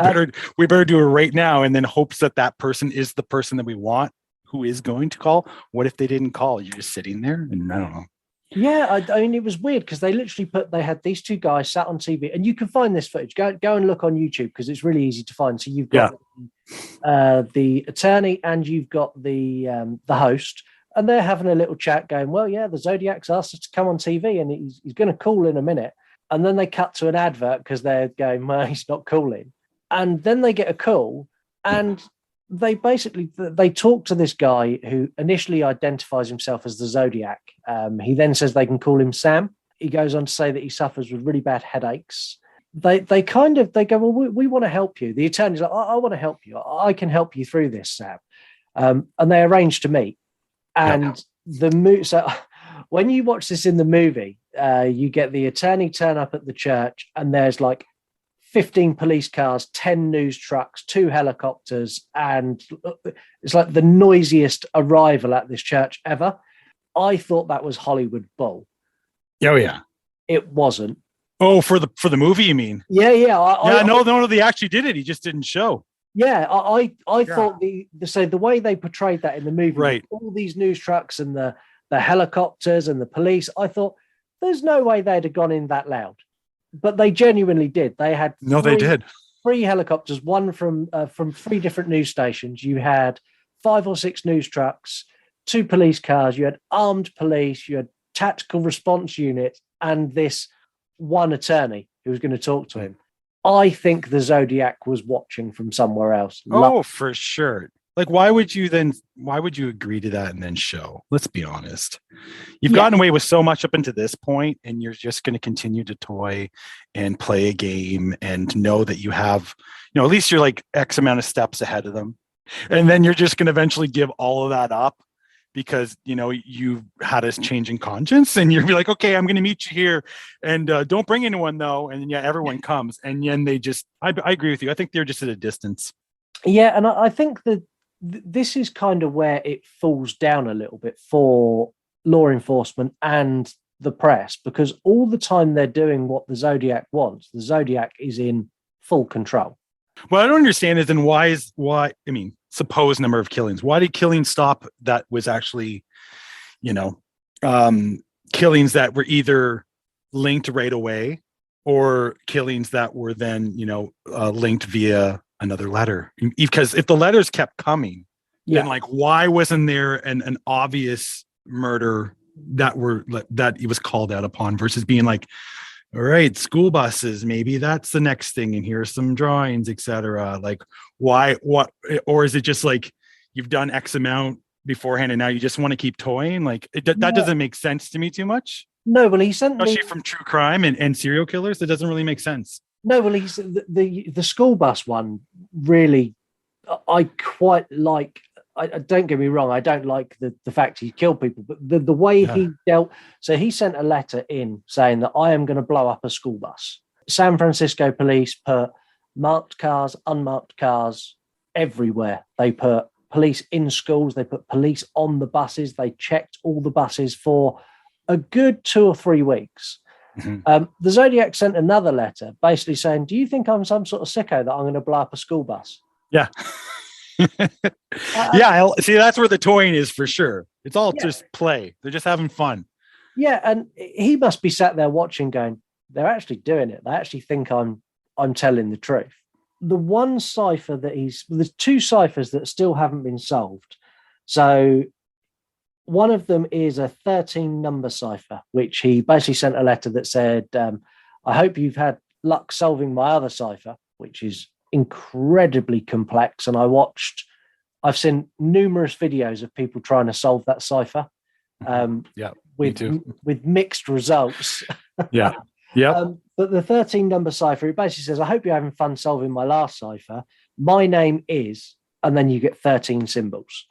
better do it right now. And then hopes that person is the person that we want, who is going to call. What if they didn't call? You're just sitting there and I don't know. Yeah, I mean, it was weird because they literally they had these two guys sat on TV, and you can find this footage. Go and look on YouTube because it's really easy to find. So you've got the attorney and you've got the host, and they're having a little chat, going, "Well, yeah, the Zodiac's asked us to come on TV, and he's going to call in a minute." And then they cut to an advert because they're going, "Well, he's not calling," and then they get a call, and they talk to this guy who initially identifies himself as the Zodiac. He then says they can call him Sam. He goes on to say that he suffers with really bad headaches. They go, well, we want to help you. The attorney's like, I want to help you. I can help you through this, Sam. And they arrange to meet. And so when you watch this in the movie, you get the attorney turn up at the church, and there's like 15 police cars, 10 news trucks, 2 helicopters, and it's like the noisiest arrival at this church ever. I thought that was Hollywood bull. Oh yeah, it wasn't. Oh, for the movie, you mean? Yeah. No, they actually did it. He just didn't show. Yeah, I thought the way they portrayed that in the movie, right? All these news trucks and the helicopters and the police. I thought there's no way they'd have gone in that loud. But they genuinely did. They had they did 3 helicopters, one from 3 different news stations. You had 5 or 6 news trucks, 2 police cars. You had armed police. You had tactical response unit, and this one attorney who was going to talk to him. I think the Zodiac was watching from somewhere else. Oh, for sure. Like, why would you agree to that and then show? Let's be honest. You've gotten away with so much up until this point, and you're just going to continue to toy and play a game and know that you have, at least you're like X amount of steps ahead of them. And then you're just going to eventually give all of that up because, you had a change in conscience, and you'll be like, okay, I'm going to meet you here, and don't bring anyone though. And then, everyone comes, and then they just, I agree with you. I think they're just at a distance. Yeah. And I think that this is kind of where it falls down a little bit for law enforcement and the press, because all the time they're doing what the Zodiac wants, the Zodiac is in full control. What I don't understand is then why, supposed number of killings. Why did killings stop that was actually, killings that were either linked right away or killings that were then, linked via another letter? Because if the letters kept coming, then why wasn't there an obvious murder that he was called out upon versus being like, all right, school buses, maybe that's the next thing, and here's some drawings, etc. Like, why? What? Or is it just like you've done X amount beforehand and now you just want to keep toying? Like that doesn't make sense to me too much. No, well, he sent especially from true crime and serial killers. It doesn't really make sense. No, well, he's the school bus one. Really, I quite like. I don't get me wrong. I don't like the fact he killed people, but the way he dealt. So he sent a letter in saying that I am going to blow up a school bus. San Francisco police put marked cars, unmarked cars everywhere. They put police in schools. They put police on the buses. They checked all the buses for a good 2 or 3 weeks. Mm-hmm. The Zodiac sent another letter basically saying, do you think I'm some sort of sicko that I'm going to blow up a school bus? Yeah. Yeah, see, that's where the toying is for sure. It's all just play. They're just having fun. Yeah, and he must be sat there watching, going, "They're actually doing it. They actually think I'm telling the truth." The one cipher that there's two ciphers that still haven't been solved. So one of them is a 13 number cipher, which he basically sent a letter that said, "I hope you've had luck solving my other cipher," which is incredibly complex. And I've seen numerous videos of people trying to solve that cipher. With mixed results. Yeah. But the 13 number cipher, it basically says, "I hope you're having fun solving my last cipher. My name is," and then you get 13 symbols.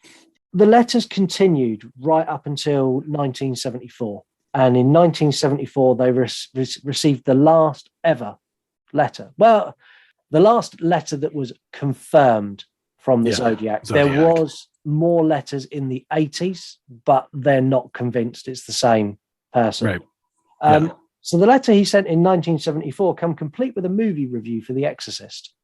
The letters continued right up until 1974. And in 1974, they received the last ever letter. Well, the last letter that was confirmed from the Zodiac. There was more letters in the 80s, but they're not convinced it's the same person. Right. So the letter he sent in 1974 come complete with a movie review for The Exorcist.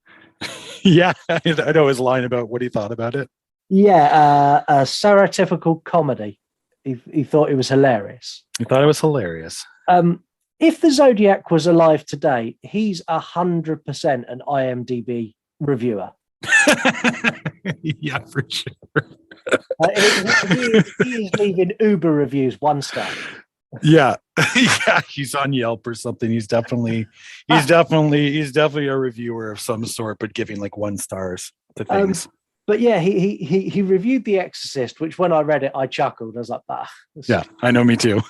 Yeah, I know his line about what he thought about it. Yeah, a stereotypical comedy. He thought it was hilarious. He thought it was hilarious. If the Zodiac was alive today, he's 100% an IMDb reviewer. Yeah, for sure. He is leaving Uber reviews 1 star. Yeah. Yeah, he's on Yelp or something. He's definitely a reviewer of some sort, but giving like 1 stars to things. But yeah, he reviewed The Exorcist, which when I read it, I chuckled. I was like, yeah, I know, me too.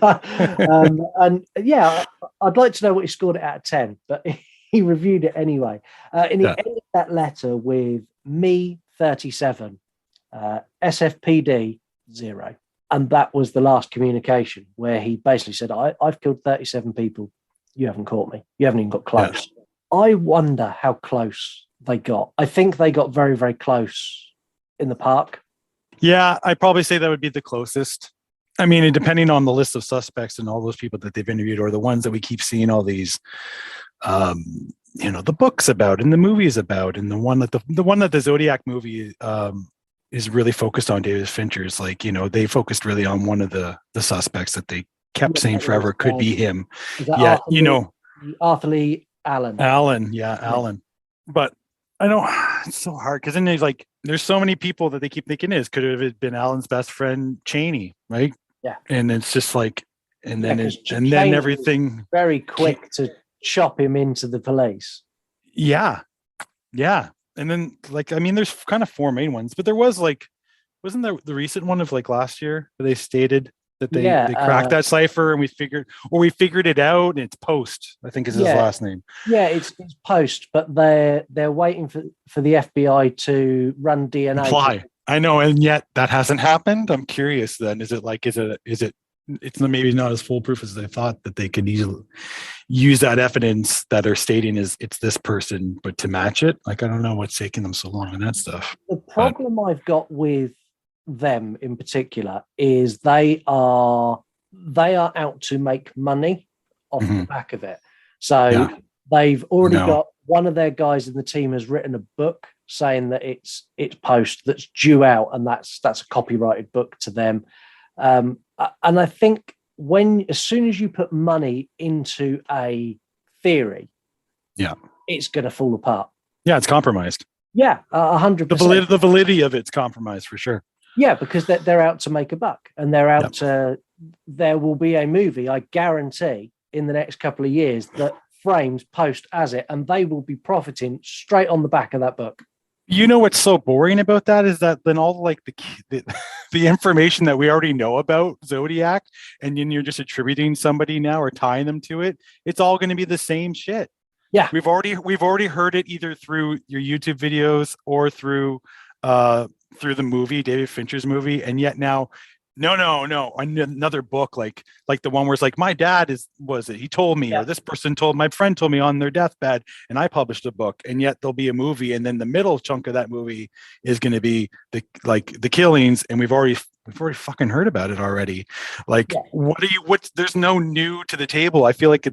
And yeah, I'd like to know what he scored it out of 10, but he reviewed it anyway. And he ended that letter with me 37, SFPD 0. And that was the last communication, where he basically said, I've killed 37 people. You haven't caught me. You haven't even got close. Yeah. I wonder how close they got. I think they got very, very close in the park. Yeah, I'd probably say that would be the closest. I mean, depending on the list of suspects and all those people that they've interviewed, or the ones that we keep seeing all these, the books about and the movies about, and the one that the Zodiac movie is really focused on, David Fincher's, like, they focused really on one of the suspects that they kept saying forever could be him. Yeah, Arthur Lee Allen. Allen. But I know it's so hard, because then there's so many people that they keep thinking could have been Allen's best friend Cheney, right? Yeah. And it's just like, and then everything very quick to chop him into the police. Yeah. And then there's kind of 4 main ones, but there was wasn't there the recent one of last year where they stated that they cracked that cipher, and we figured it out, and it's Post, I think is his last name. Yeah, it's Post, but they're waiting for the FBI to run DNA. Apply. I know, and yet that hasn't happened. I'm curious then, is it it's maybe not as foolproof as they thought, that they could easily use that evidence that are stating it's this person, but to match it. I don't know what's taking them so long and that stuff. The problem I've got with them in particular is they are out to make money off the back of it. So they've already got one of their guys in the team has written a book saying that it's Post that's due out, and that's a copyrighted book to them. And I think as soon as you put money into a theory, it's going to fall apart. Yeah, it's compromised. Yeah, 100%. The validity of it's compromised for sure. Yeah, because they're out to make a buck, and they're out to. There will be a movie, I guarantee, in the next couple of years that frames Post as it, and they will be profiting straight on the back of that book. You know what's so boring about that is that then all the information that we already know about Zodiac, and then you're just attributing somebody now or tying them to it. It's all going to be the same shit. Yeah, we've already heard it either through your YouTube videos or through the movie, David Fincher's movie, and yet now. No. Another book like the one where it's like, my dad he told me, or this person my friend told me on their deathbed, and I published a book, and yet there'll be a movie, and then the middle chunk of that movie is going to be the killings, and we've already fucking heard about it already. There's no new to the table. I feel like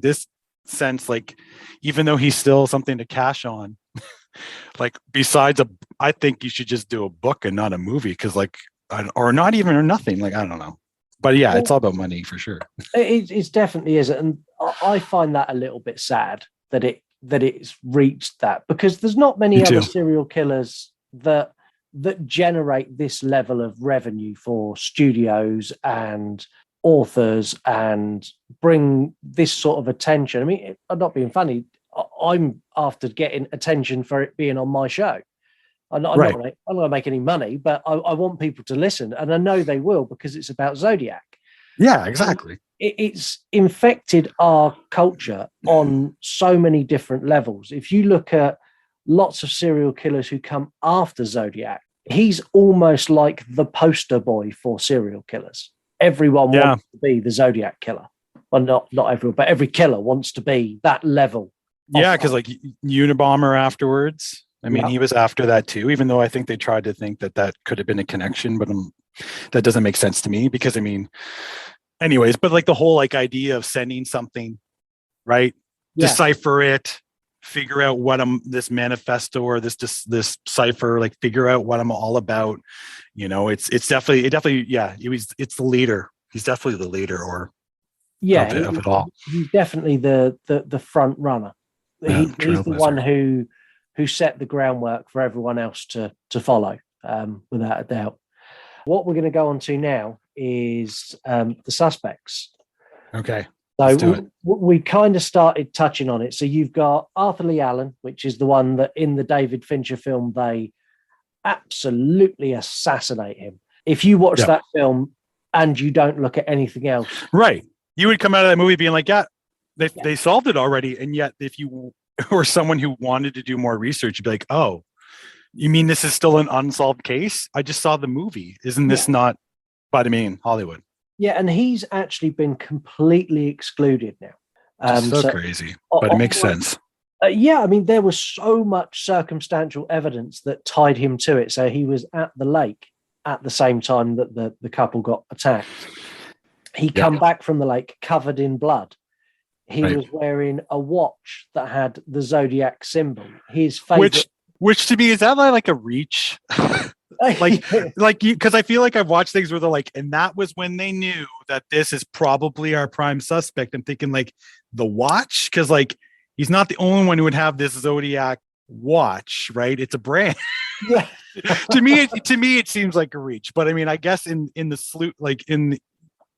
sense, like, even though he's still something to cash on, like besides I think you should just do a book and not a movie, because like, or not even, or nothing, like, I don't know. But yeah, it's all about money for sure. It definitely is. And I find that a little bit sad that it's reached that, because there's not many other serial killers that generate this level of revenue for studios and authors and bring this sort of attention. I mean, I'm not being funny. I'm after getting attention for it being on my show. I'm not going to make any money, but I want people to listen, and I know they will, because it's about Zodiac. Yeah, exactly. It's infected our culture on so many different levels. If you look at lots of serial killers who come after Zodiac, he's almost like the poster boy for serial killers. Everyone wants to be the Zodiac killer. Well, not everyone, but every killer wants to be that level. Yeah, because like Unabomber afterwards, I mean, he was after that too, even though I think they tried to think that could have been a connection, but that doesn't make sense to me, because I mean, anyways, but like the whole like idea of sending something, right? Decipher it, figure out what this manifesto or this cipher, like figure out what I'm all about. You know, it's definitely, it's the leader. He's definitely the leader, or of it all. He's definitely the front runner. He's the one who set the groundwork for everyone else to follow, without a doubt. What we're going to go on to now is the suspects. Okay. So we kind of started touching on it. So you've got Arthur Lee Allen, which is the one that in the David Fincher film, they absolutely assassinate him. If you watch that film and you don't look at anything else. Right. You would come out of that movie being like, they solved it already. And yet if you were someone who wanted to do more research, you'd be like, oh, you mean this is still an unsolved case? I just saw the movie. Isn't this not, but I mean, Hollywood. Yeah, and he's actually been completely excluded now. So crazy, but it makes sense. Yeah, I mean, there was so much circumstantial evidence that tied him to it. So he was at the lake at the same time that the couple got attacked. He come back from the lake covered in blood. He was wearing a watch that had the Zodiac symbol. His favorite, which to me, is that like a reach? Because I feel like I've watched things where they're like, and that was when they knew that this is probably our prime suspect. I'm thinking like the watch, because like he's not the only one who would have this Zodiac watch, right? It's a brand. Yeah. to me, it seems like a reach. But I mean, I guess in the sleuth, like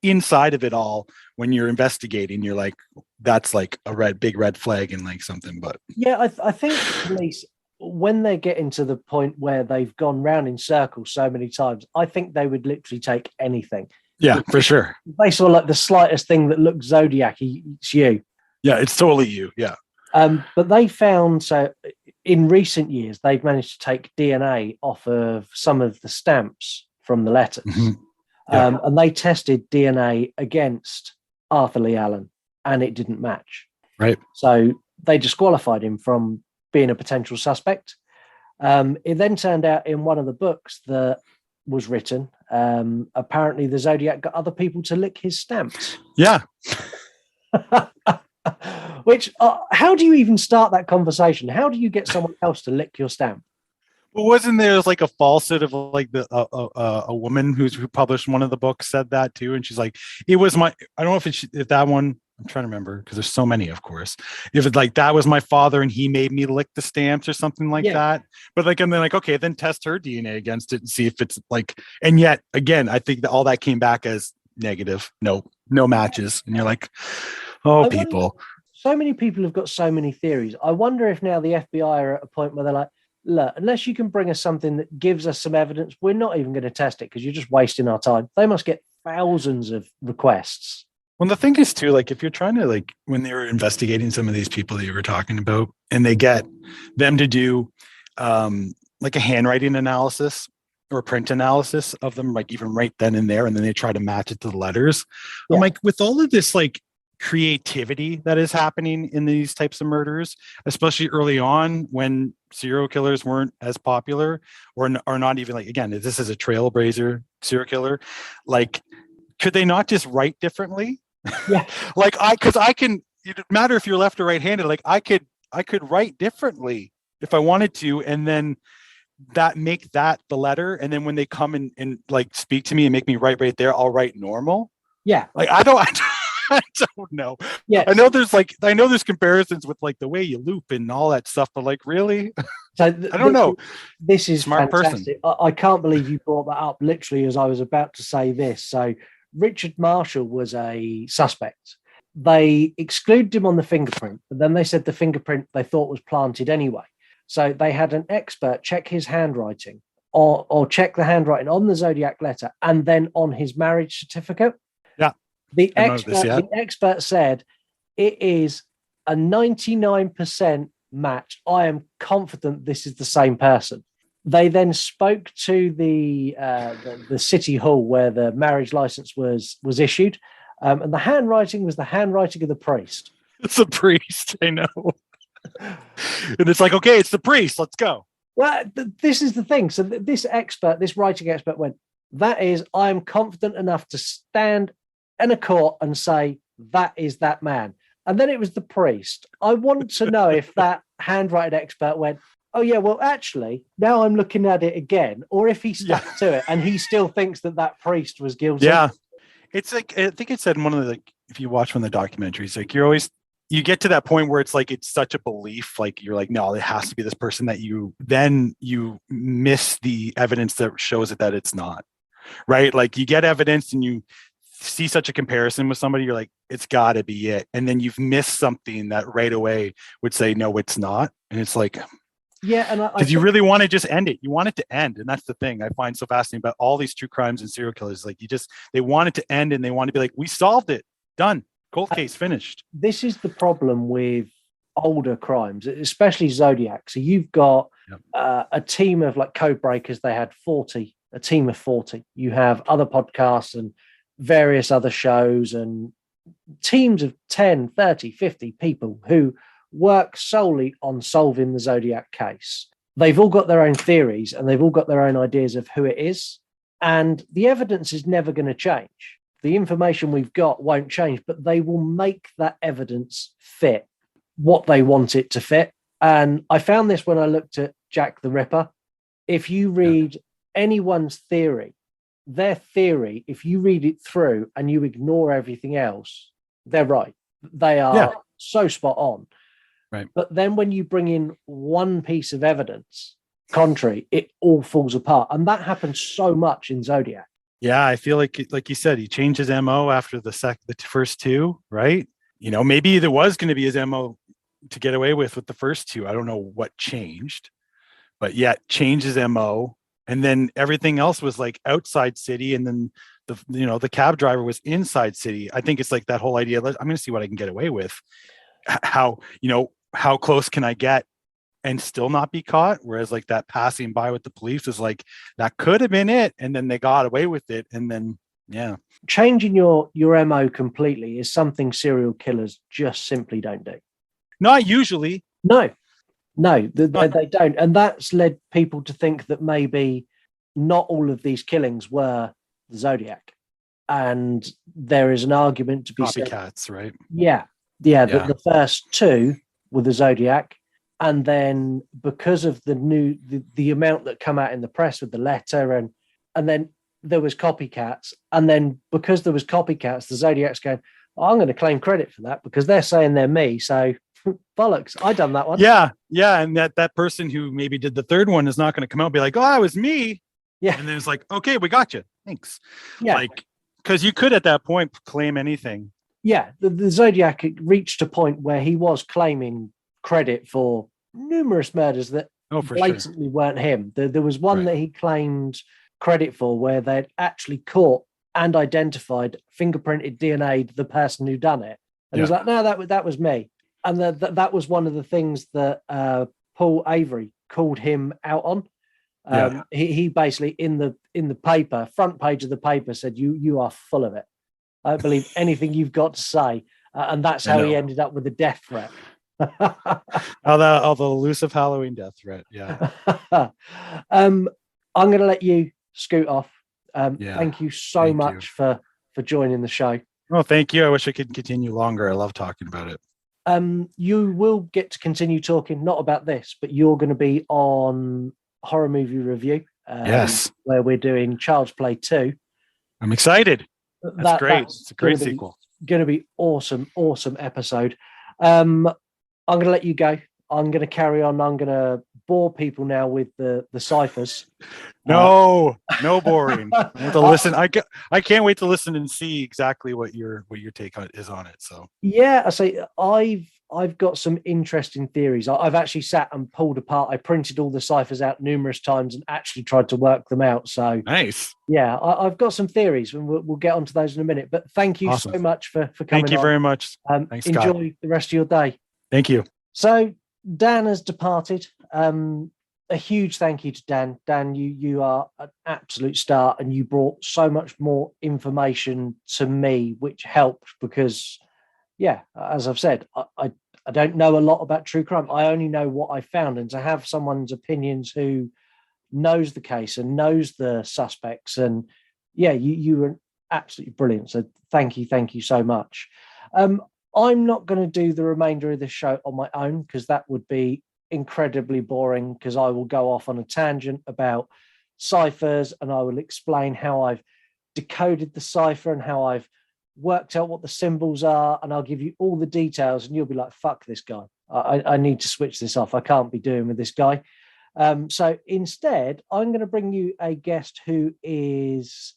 inside of it all, when you're investigating, you're like, that's like a big red flag and like something. But yeah, I think police, when they get into the point where they've gone round in circles so many times, I think they would literally take anything. Yeah, for sure. They saw like the slightest thing that looks Zodiac, it's you. Yeah, it's totally you. Yeah. But they found, so in recent years, they've managed to take DNA off of some of the stamps from the letters. Mm-hmm. And they tested DNA against Arthur Lee Allen, and it didn't match. Right. So they disqualified him from being a potential suspect. It then turned out in one of the books that was written, apparently the Zodiac got other people to lick his stamps. Yeah. Which, how do you even start that conversation? How do you get someone else to lick your stamp? Well, wasn't there like a falsehood of like a woman who published one of the books said that too, and she's like, it was my, I don't know if that one, I'm trying to remember because there's so many, of course. If it's like that was my father and he made me lick the stamps or something like that. But like, and then like, okay, then test her DNA against it and see if it's like, and yet again, I think that all that came back as negative. No matches. And you're like, oh, people. So many people have got so many theories. I wonder if now the FBI are at a point where they're like, look, unless you can bring us something that gives us some evidence, we're not even going to test it because you're just wasting our time. They must get thousands of requests. Well, the thing is too, like if you're trying to like, when they were investigating some of these people that you were talking about and they get them to do like a handwriting analysis or print analysis of them, like even right then and there, and then they try to match it to the letters. Yeah. I'm like, with all of this like creativity that is happening in these types of murders, especially early on when serial killers weren't as popular or not even like, again, this is a trailblazer serial killer, like, could they not just write differently? Yeah. Because I can, it didn't matter if you're left or right-handed. Like I could write differently if I wanted to, and then make that the letter. And then when they come and like speak to me and make me write right there, I'll write normal. Yeah. Like I don't know. Yeah. I know there's comparisons with like the way you loop and all that stuff, but like really, So I don't know. This is Smart fantastic. I can't believe you brought that up literally as I was about to say this. So Richard Marshall was a suspect. They excluded him on the fingerprint, but then they said the fingerprint they thought was planted anyway. So they had an expert check his handwriting or check the handwriting on the Zodiac letter and then on his marriage certificate. Yeah. The expert said it is a 99% match. I am confident this is the same person. They then spoke to the city hall where the marriage license was issued, and the handwriting was the handwriting of the priest. It's a priest, I know. And it's like, okay, it's the priest. Let's go. Well, this is the thing. So this writing expert went, that is, I am confident enough to stand in a court and say that is that man. And then it was the priest. I want to know if that handwriting expert went, oh yeah, well, actually, now I'm looking at it again, or if he stuck to it and he still thinks that priest was guilty. Yeah. It's like, I think it said in one of the, like, if you watch one of the documentaries, like you get to that point where it's like, it's such a belief, like you're like, no, it has to be this person, that you miss the evidence that shows it that it's not, right? Like you get evidence and you see such a comparison with somebody, you're like, it's gotta be it. And then you've missed something that right away would say, no, it's not. And it's like, yeah, and because you really want to just end it. You want it to end. And that's the thing I find so fascinating about all these true crimes and serial killers. Like they want it to end and they want to be like, we solved it, done. Cold case finished. This is the problem with older crimes, especially Zodiac. So you've got a team of like code breakers. They had a team of 40. You have other podcasts and various other shows and teams of 10, 30, 50 people who work solely on solving the Zodiac case. They've all got their own theories and they've all got their own ideas of who it is. And the evidence is never going to change. The information we've got won't change, but they will make that evidence fit what they want it to fit. And I found this when I looked at Jack the Ripper. If you read anyone's theory, their theory, if you read it through and you ignore everything else, they're right. They are so spot on. Right. But then when you bring in one piece of evidence contrary, it all falls apart. And that happens so much in Zodiac. Yeah, I feel like you said, he changed his MO after the first two, right? You know, maybe there was going to be his MO to get away with the first two. I don't know what changed, but changed his MO. And then everything else was like outside city. And then the cab driver was inside city. I think it's like that whole idea. I'm going to see what I can get away with. How close can I get and still not be caught? Whereas like that passing by with the police is like, that could have been it. And then they got away with it. And then, changing your MO completely is something serial killers just simply don't do. Not usually. No, they don't. And that's led people to think that maybe not all of these killings were the Zodiac. And there is an argument to be copycats, right? Yeah. The first two were the Zodiac. And then because of the amount that come out in the press with the letter and then there was copycats. And then because there was copycats, the Zodiac's going, I'm going to claim credit for that because they're saying they're me. So bollocks, I done that one. Yeah. And that person who maybe did the third one is not going to come out and be like, oh, it was me. Yeah. And then it's like, okay, we got you. Thanks. Yeah. Like, because you could at that point claim anything. Yeah. The Zodiac reached a point where he was claiming credit for numerous murders that blatantly weren't him. There was one that he claimed credit for where they'd actually caught and identified fingerprinted DNA the person who done it. And he was like, no, that was me. And that was one of the things that Paul Avery called him out on. He basically in the paper, front page of the paper, said, you are full of it. I don't believe anything you've got to say. And that's how he ended up with a death threat. the elusive Halloween death threat. Yeah. I'm going to let you scoot off. Thank you so much for joining the show. Oh, thank you. I wish I could continue longer. I love talking about it. You will get to continue talking, not about this, but you're going to be on Horror Movie Review. Yes. Where we're doing Child's Play 2. I'm excited. That's great. It's a great sequel. Going to be awesome episode. I'm going to let you go. I'm going to carry on. I'm going to bore people now with the cyphers. No boring. I have to listen. I can't wait to listen and see exactly what your take is on it. So yeah, I say I've got some interesting theories. I've actually sat and pulled apart. I printed all the ciphers out numerous times and actually tried to work them out. So nice. Yeah, I've got some theories, and we'll get onto those in a minute. But thank you so much for coming. Thank you very much. Thanks, Scott. Enjoy the rest of your day. Thank you. So Dan has departed. A huge thank you to Dan. Dan, you are an absolute star, and you brought so much more information to me, which helped because, yeah, as I've said, I don't know a lot about true crime. I only know what I found, and to have someone's opinions who knows the case and knows the suspects, and yeah, you were absolutely brilliant. So thank you so much. I'm not going to do the remainder of the show on my own because that would be incredibly boring, because I will go off on a tangent about ciphers and I will explain how I've decoded the cipher and how I've worked out what the symbols are, and I'll give you all the details and you'll be like, fuck this guy. I need to switch this off. I can't be doing with this guy. So instead, I'm going to bring you a guest who is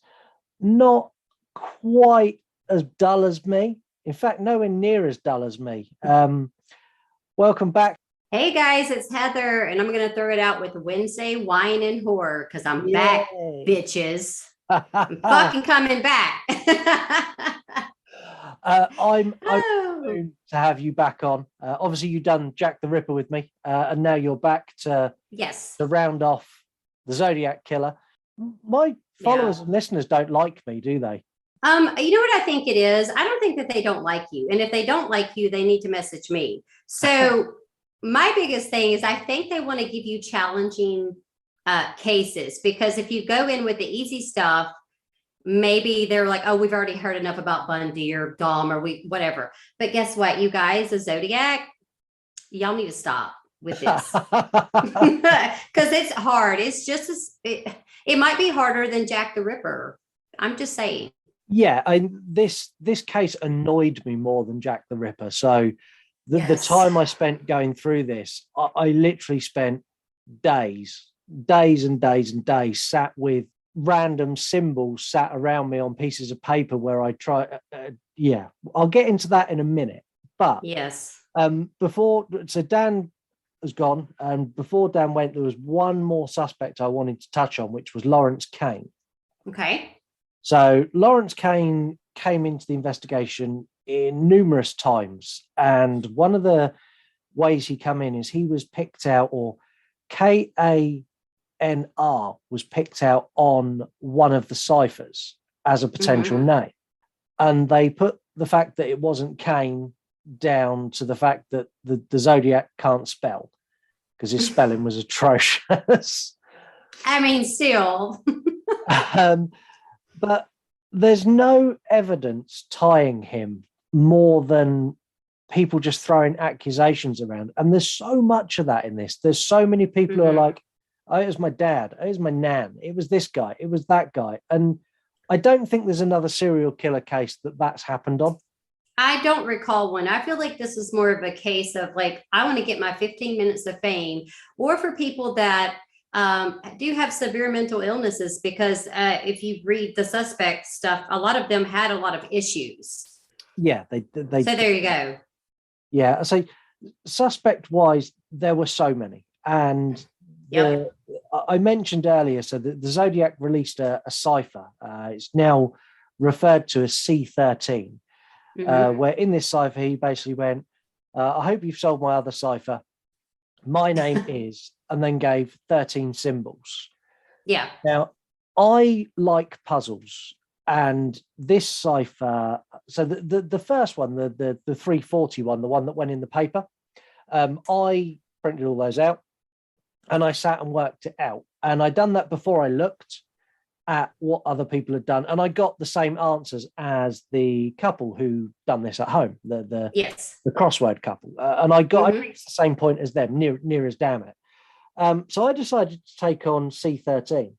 not quite as dull as me. In fact, nowhere near as dull as me. Welcome back. Hey guys, it's Heather, and I'm going to throw it out with Wednesday Wine and Horror because I'm back, bitches. I'm fucking coming back. I'm to have you back on. Obviously, you've done Jack the Ripper with me, and now you're back to round off the Zodiac Killer. My followers and listeners don't like me, do they? You know what I think it is? I don't think that they don't like you. And if they don't like you, they need to message me. So my biggest thing is I think they want to give you challenging cases, because if you go in with the easy stuff, maybe they're like, oh, we've already heard enough about Bundy or Dom or whatever. But guess what? You guys, the Zodiac, y'all need to stop with this. Because it's hard. It's just, it might be harder than Jack the Ripper. I'm just saying. Yeah, this case annoyed me more than Jack the Ripper. So the time I spent going through this, I literally spent days and days sat with random symbols sat around me on pieces of paper where I try. I'll get into that in a minute. But so Dan has gone, and before Dan went, there was one more suspect I wanted to touch on, which was Lawrence Kane. Okay. So Lawrence Kane came into the investigation in numerous times, and one of the ways he come in is he was picked out, or KANR was picked out on one of the ciphers as a potential name, and they put the fact that it wasn't Kane down to the fact that the Zodiac can't spell, because his spelling was atrocious. I mean, still. But there's no evidence tying him more than people just throwing accusations around. And there's so much of that in this. There's so many people who are like, oh, it was my dad. It was my nan. It was this guy. It was that guy. And I don't think there's another serial killer case that's happened on. I don't recall one. I feel like this is more of a case of like, I want to get my 15 minutes of fame, or for people that do have severe mental illnesses, because if you read the suspect stuff, a lot of them had a lot of issues. Yeah, they so there you go. Yeah, so suspect wise, there were so many, and I mentioned earlier, so the Zodiac released a cipher. It's now referred to as C13, where in this cipher he basically went, I hope you've solved my other cipher. My name is, and then gave 13 symbols. Yeah. Now, I like puzzles, and this cipher, so the first one, the 340 one, the one that went in the paper, I printed all those out, and I sat and worked it out. And I'd done that before I looked, at what other people had done, and I got the same answers as the couple who done this at home, the crossword couple, and I reached the same point as them, near as damn it. So I decided to take on C13,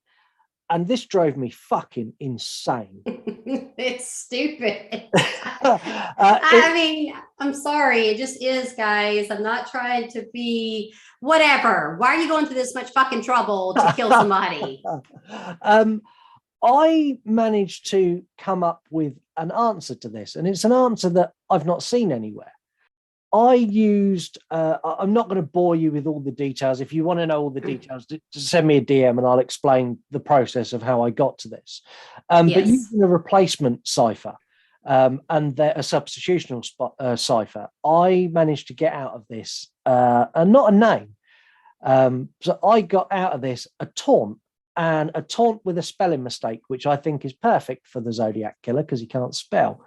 and this drove me fucking insane. It's stupid. I mean, I'm sorry, it just is, guys. I'm not trying to be whatever. Why are you going through this much fucking trouble to kill somebody? I managed to come up with an answer to this, and it's an answer that I've not seen anywhere. I used, I'm not going to bore you with all the details. If you want to know all the details, just send me a DM and I'll explain the process of how I got to this. But using a replacement cipher and a substitutional cipher, I managed to get out of this, and not a name. So I got out of this a taunt, and a taunt with a spelling mistake, which I think is perfect for the Zodiac Killer because he can't spell.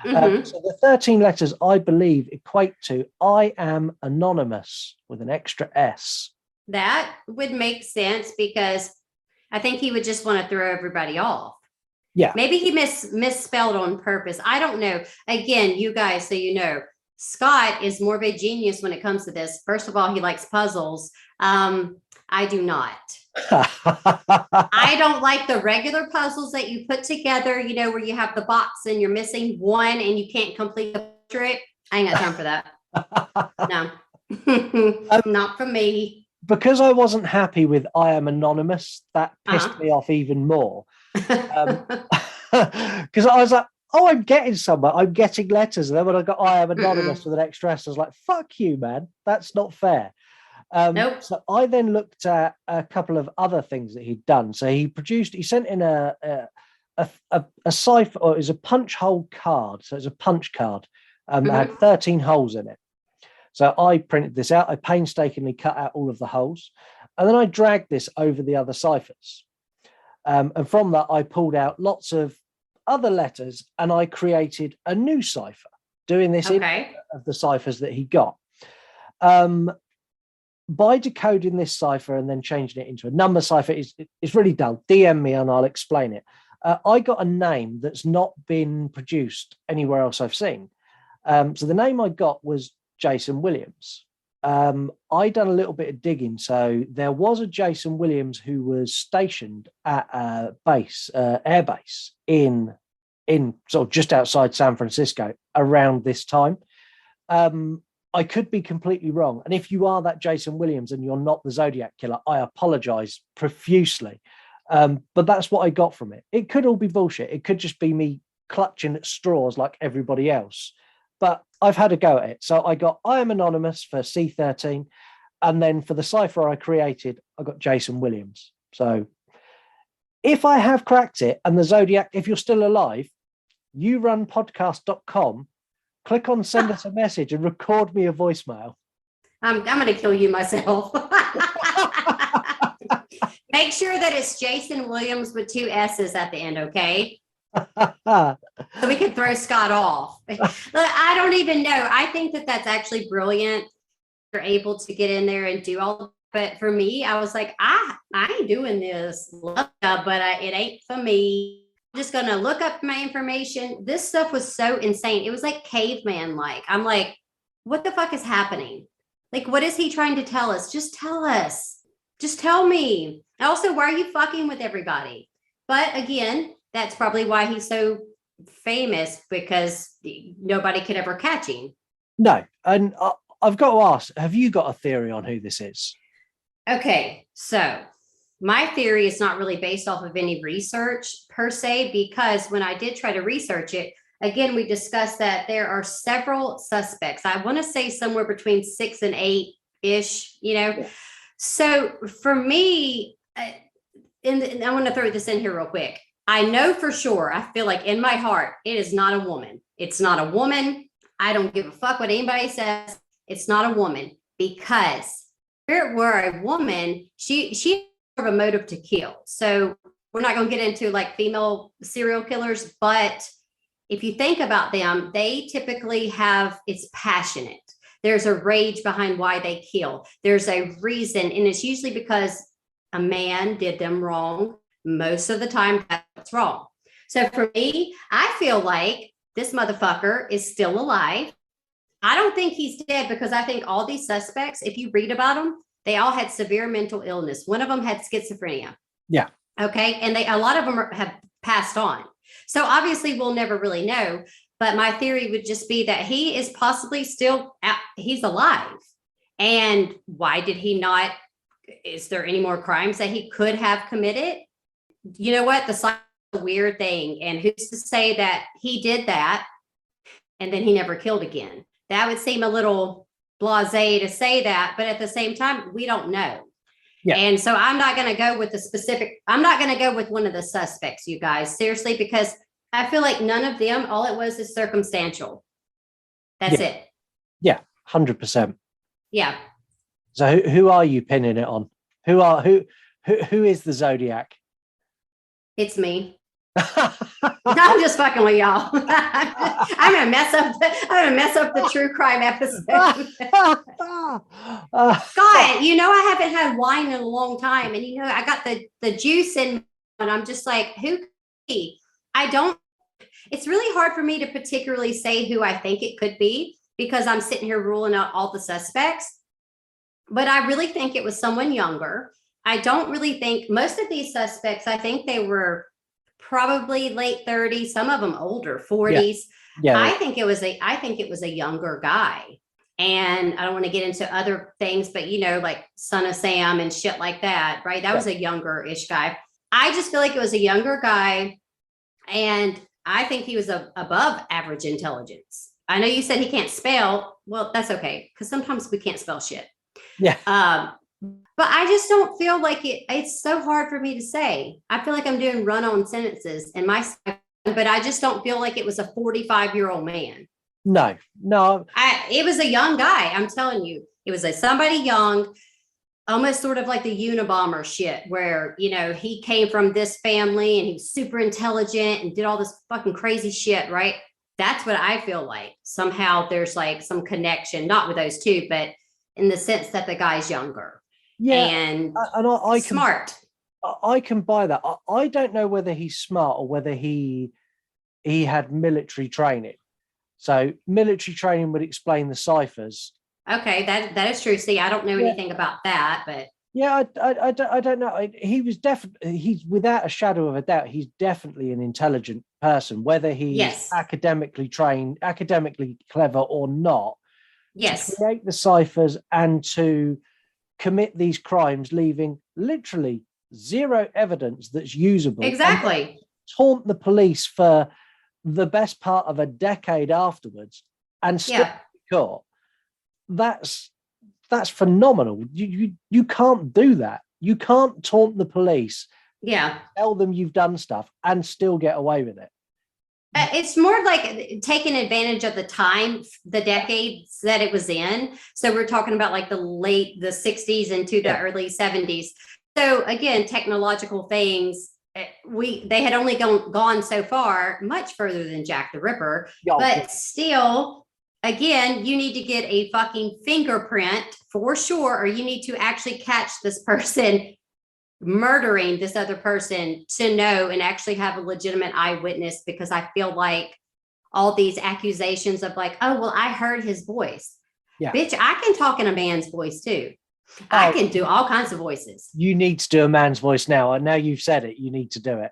So the 13 letters, I believe, equate to I am anonymous with an extra S. That would make sense because I think he would just want to throw everybody off. Yeah. Maybe he misspelled on purpose. I don't know. Again, you guys, so you know, Scott is more of a genius when it comes to this. First of all, he likes puzzles. I do not. I don't like the regular puzzles that you put together, you know, where you have the box and you're missing one and you can't complete the trick. I ain't got time for that. No, not for me. Because I wasn't happy with I am anonymous, that pissed me off even more. Because I was like, oh, I'm getting somewhere. I'm getting letters. And then when I got I am anonymous with an extra S, I was like, fuck you, man. That's not fair. Nope. So I then looked at a couple of other things that he'd done. So he sent in a cipher, or it was a punch hole card. So it's a punch card. It had 13 holes in it. So I printed this out. I painstakingly cut out all of the holes. And then I dragged this over the other ciphers. And from that, I pulled out lots of other letters and I created a new cipher, doing this in of the ciphers that he got. By decoding this cipher and then changing it into a number cipher, it's really dull. DM me and I'll explain it. I got a name that's not been produced anywhere else I've seen. So the name I got was Jason Williams. I done a little bit of digging. So there was a Jason Williams who was stationed at a base, air base in sort of just outside San Francisco around this time. I could be completely wrong. And if you are that Jason Williams and you're not the Zodiac Killer, I apologize profusely. But that's what I got from it. It could all be bullshit. It could just be me clutching at straws like everybody else. But I've had a go at it. So I got I am anonymous for C13. And then for the cipher I created, I got Jason Williams. So if I have cracked it and the Zodiac, if you're still alive, yourunpodcast.com, click on send us a message and record me a voicemail. I'm going to kill you myself. Make sure that it's Jason Williams with 2 S's at the end, okay? So we can throw Scott off. I don't even know. I think that that's actually brilliant. You're able to get in there and do all. But for me, I was like, I ain't doing this, but it ain't for me. I'm just going to look up my information. This stuff was so insane. It was like caveman-like. I'm like, what the fuck is happening? Like, what is he trying to tell us? Just tell us. Just tell me. Also, why are you fucking with everybody? But again, that's probably why he's so famous, because nobody could ever catch him. No. And I've got to ask, have you got a theory on who this is? Okay, so my theory is not really based off of any research per se, because when I did try to research it, again, we discussed that there are several suspects. I want to say somewhere between 6 and 8-ish, you know. Yeah. So for me, and I want to throw this in here real quick. I know for sure, I feel like in my heart, it is not a woman. It's not a woman. I don't give a fuck what anybody says. It's not a woman, because if it were a woman, she have a motive to kill. So we're not going to get into like female serial killers, but if you think about them, they typically have, it's passionate. There's a rage behind why they kill. There's a reason, and it's usually because a man did them wrong. Most of the time, that's what's wrong. So for me, I feel like this motherfucker is still alive. I don't think he's dead because I think all these suspects, if you read about them, they all had severe mental illness. One of them had schizophrenia. Yeah. Okay. And a lot of them have passed on. So obviously we'll never really know. But my theory would just be that he is possibly still, he's alive. And why did he not? Is there any more crimes that he could have committed? You know what? The cycle is a weird thing. And who's to say that he did that and then he never killed again? That would seem a little blasé to say that. But at the same time, we don't know. Yeah. And so I'm not going to go with I'm not going to go with one of the suspects, you guys, seriously, because I feel like none of them, all it was is circumstantial. That's it. Yeah, 100%. Yeah. So who are you pinning it on? Who is the Zodiac? It's me. I'm just fucking with y'all. I'm gonna mess up the true crime episode. God, I haven't had wine in a long time, and I got the juice in, and I'm just like, who could be? It's really hard for me to particularly say who I think it could be because I'm sitting here ruling out all the suspects. But I really think it was someone younger. I don't really think most of these suspects, I think they were probably late 30s, some of them older, 40s. Yeah. I think it was a younger guy. And I don't want to get into other things, but like Son of Sam and shit like that, right? That was a younger-ish guy. I just feel like it was a younger guy. And I think he was above average intelligence. I know you said he can't spell. Well, that's okay. Because sometimes we can't spell shit. Yeah. But I just don't feel like it's so hard for me to say. I feel like I'm doing run-on sentences in my, but I just don't feel like it was a 45-year-old man. No. It was a young guy. I'm telling you, it was somebody young, almost sort of like the Unabomber shit where, he came from this family and he was super intelligent and did all this fucking crazy shit. Right. That's what I feel like. Somehow there's like some connection, not with those two, but in the sense that the guy's younger. Yeah, and I smart. I can buy that. I don't know whether he's smart or whether he had military training. So military training would explain the ciphers. Okay, that is true. See, I don't know anything about that, but yeah, I don't know. He's without a shadow of a doubt, he's definitely an intelligent person, whether he's academically trained, academically clever or not. Yes, to create the ciphers and to commit these crimes, leaving literally zero evidence that's usable. Exactly. Taunt the police for the best part of a decade afterwards and still caught. That's phenomenal. You can't do that. You can't taunt the police. Yeah. Tell them you've done stuff and still get away with it. It's more like taking advantage of the time, the decades that it was in. So we're talking about like the 60s into the early 70s. So again, technological things, they had only gone so far, much further than Jack the Ripper, but still, again, you need to get a fucking fingerprint for sure, or you need to actually catch this person murdering this other person to know and actually have a legitimate eyewitness, because I feel like all these accusations of like, oh, well, I heard his voice. Yeah. Bitch, I can talk in a man's voice too. I can do all kinds of voices. You need to do a man's voice now. And now you've said it, you need to do it.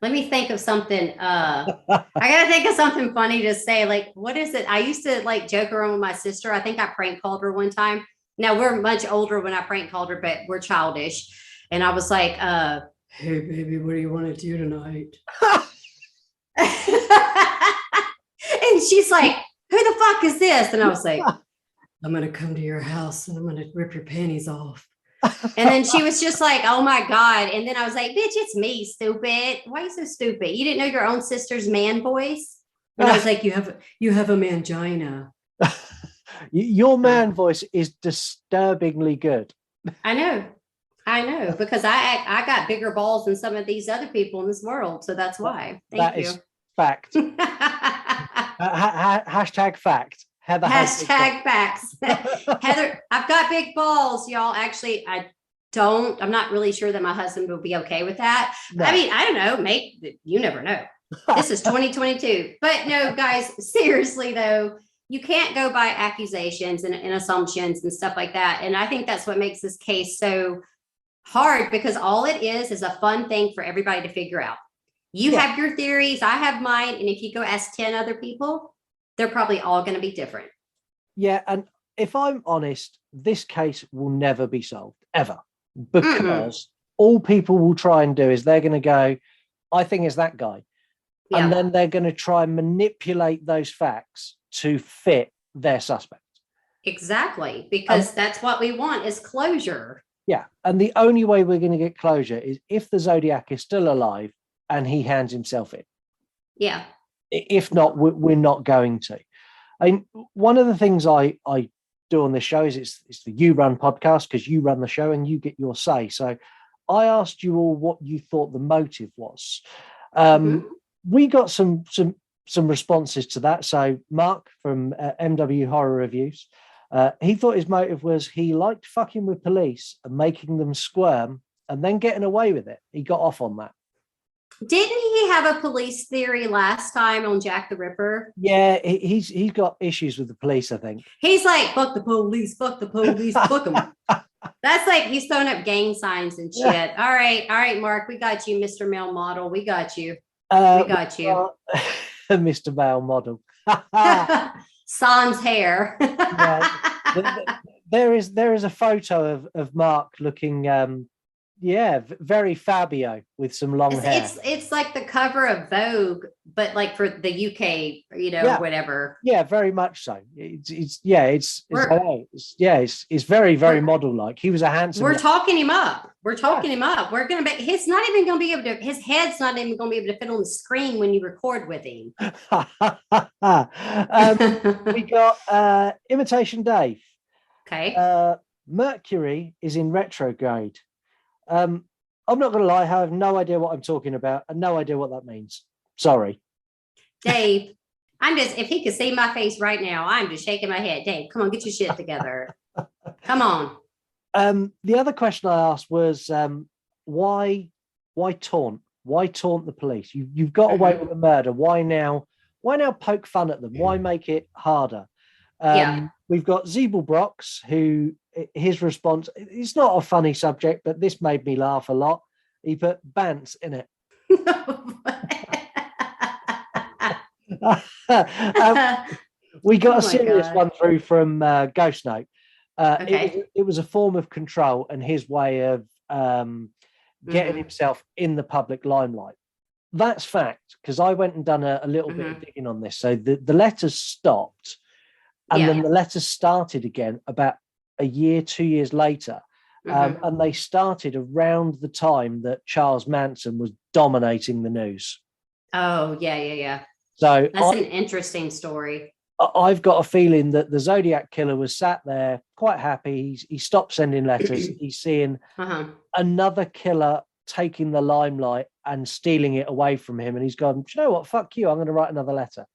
Let me think of something. I got to think of something funny to say. Like, what is it? I used to like joke around with my sister. I think I prank called her one time. Now we're much older when I prank called her, but we're childish. And I was like, hey, baby, what do you want to do tonight? And she's like, who the fuck is this? And I was like, I'm going to come to your house and I'm going to rip your panties off. And then she was just like, oh, my God. And then I was like, bitch, it's me, stupid. Why are you so stupid? You didn't know your own sister's man voice? And I was like, you have a mangina. Your man voice is disturbingly good. I know, because I got bigger balls than some of these other people in this world. So that's why. Thank you. That is fact. Hashtag fact. Hashtag facts. Heather, I've got big balls, y'all. Actually, I'm not really sure that my husband will be okay with that. No. I mean, I don't know, you never know. This is 2022. But no, guys, seriously though, you can't go by accusations and assumptions and stuff like that. And I think that's what makes this case so hard, because all it is a fun thing for everybody to figure out. You have your theories, I have mine, and if you go ask 10 other people, they're probably all going to be different. Yeah, and if I'm honest, this case will never be solved, ever. Because all people will try and do is they're going to go, I think it's that guy. Yeah. And then they're going to try and manipulate those facts to fit their suspect. Exactly, because that's what we want is closure. Yeah, and the only way we're going to get closure is if the Zodiac is still alive and he hands himself in. Yeah. If not, we're not going to. I mean, one of the things I do on this show is it's the You Run podcast, because you run the show and you get your say. So I asked you all what you thought the motive was. We got some responses to that. So Mark from MW Horror Reviews, he thought his motive was he liked fucking with police and making them squirm and then getting away with it. He got off on that. Didn't he have a police theory last time on Jack the Ripper? Yeah, he's got issues with the police, I think. He's like, fuck the police, fuck them. That's like he's throwing up gang signs and shit. Yeah. All right, Mark, we got you, Mr. Male Model. We got you. Mr. Male Model. Sans hair. There is a photo of Mark looking very Fabio with some long hair. It's like the cover of Vogue, but like for the UK, whatever. Yeah, very much so. It's very, very model like. He was a handsome. We're talking him up. We're gonna be. He's not even gonna be able to. His head's not even gonna be able to fit on the screen when you record with him. We got Imitation Dave. Okay. Mercury is in retrograde. I'm not going to lie, I have no idea what I'm talking about and no idea what that means. Sorry. Dave, if he could see my face right now, I'm just shaking my head. Dave, come on, get your shit together. Come on. The other question I asked was, why taunt? Why taunt the police? You've got away with a murder. Why now poke fun at them? Why make it harder? We've got Zeeblebrox, who his response, it's not a funny subject, but this made me laugh a lot. He put Bants in it. We got a serious one through from Ghost Note. It was a form of control and his way of getting himself in the public limelight. That's fact, because I went and done a little bit of digging on this. So the letters stopped. And then the letters started again about a year, 2 years later. And they started around the time that Charles Manson was dominating the news. Oh, yeah. So that's an interesting story. I've got a feeling that the Zodiac Killer was sat there quite happy. He stopped sending letters. He's seeing another killer taking the limelight and stealing it away from him. And he's gone, do you know what? Fuck you. I'm going to write another letter.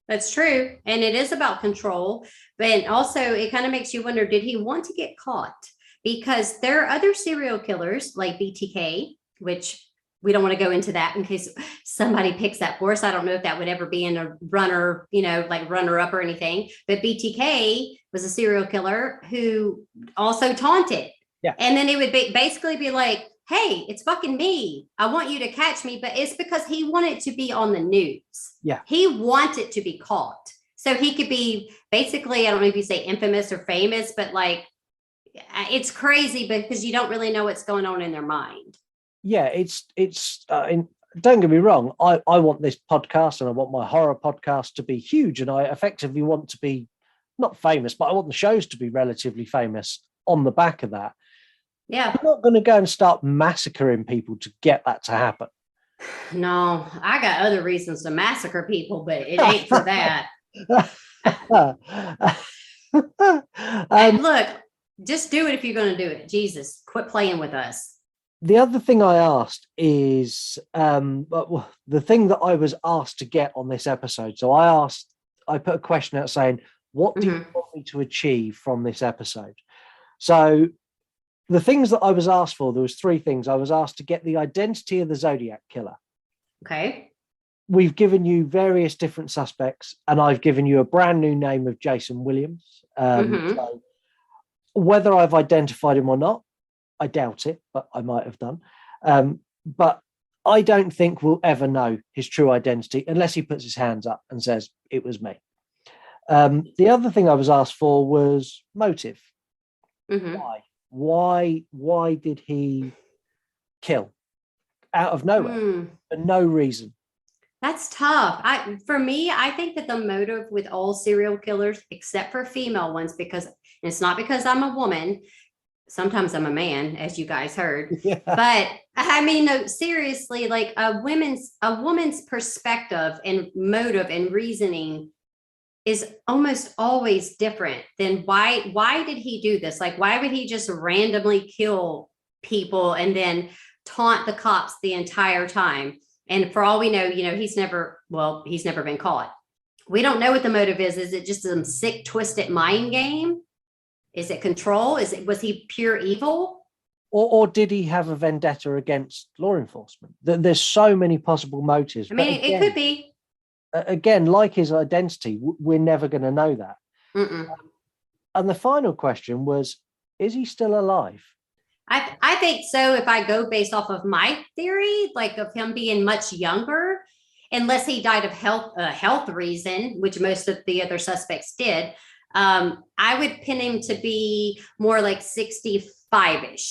That's true. And it is about control. But also it kind of makes you wonder, did he want to get caught? Because there are other serial killers like BTK, which we don't want to go into that in case somebody picks that for us. I don't know if that would ever be in a runner, like runner up or anything. But BTK was a serial killer who also taunted. Yeah. And then it would basically be like, hey, it's fucking me. I want you to catch me. But it's because he wanted to be on the news. Yeah. He wanted to be caught. So he could be basically, I don't know if you say infamous or famous, but like, it's crazy because you don't really know what's going on in their mind. Yeah, don't get me wrong. I want this podcast and I want my horror podcast to be huge. And I effectively want to be not famous, but I want the shows to be relatively famous on the back of that. Yeah. I'm not going to go and start massacring people to get that to happen. No, I got other reasons to massacre people, but it ain't for that. Look, just do it if you're going to do it. Jesus, quit playing with us. The other thing I asked is the thing that I was asked to get on this episode. So I put a question out saying, what do you want me to achieve from this episode? So the things that I was asked for, there was 3 things. I was asked to get the identity of the Zodiac Killer. Okay. We've given you various different suspects, and I've given you a brand new name of Jason Williams. So whether I've identified him or not, I doubt it, but I might have done. But I don't think we'll ever know his true identity unless he puts his hands up and says, it was me. The other thing I was asked for was motive. Why did he kill out of nowhere for no reason? That's tough. For me, I think that the motive with all serial killers, except for female ones, because it's not because I'm a woman. Sometimes I'm a man, as you guys heard. Yeah. But I mean, no, seriously, like a woman's perspective and motive and reasoning is almost always different than why did he do this? Like, why would he just randomly kill people and then taunt the cops the entire time? And for all we know, he's never been caught. We don't know what the motive is. Is it just some sick, twisted mind game? Is it control? Was he pure evil? Or did he have a vendetta against law enforcement? There's so many possible motives. I mean, it could be. Again, like his identity, we're never going to know that. And the final question was, is he still alive? I think so. If I go based off of my theory, like of him being much younger, unless he died of health reason, which most of the other suspects did, I would pin him to be more like 65-ish,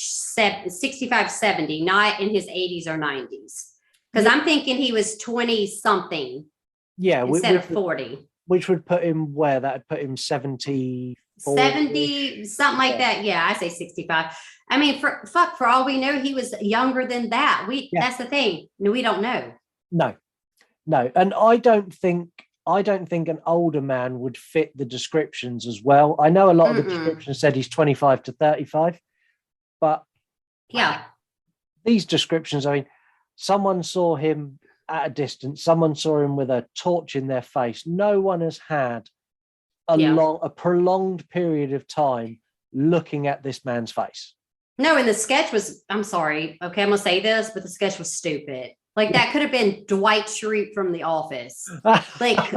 65, 70, not in his 80s or 90s. Because I'm thinking he was 20 something. Yeah, instead of 40. Which would put him where? That would put him 70, 70, something like that. Yeah, I say 65. I mean, for all we know, he was younger than that. That's the thing. We don't know. No. And I don't think an older man would fit the descriptions as well. I know a lot of the descriptions said he's 25 to 35, but yeah, these descriptions, I mean, someone saw him at a distance, someone saw him with a torch in their face. No one has had a prolonged period of time looking at this man's face. No, and the sketch was, I'm sorry, okay, I'm gonna say this, but the sketch was stupid. Like, that could have been Dwight Schrute from The Office. Like,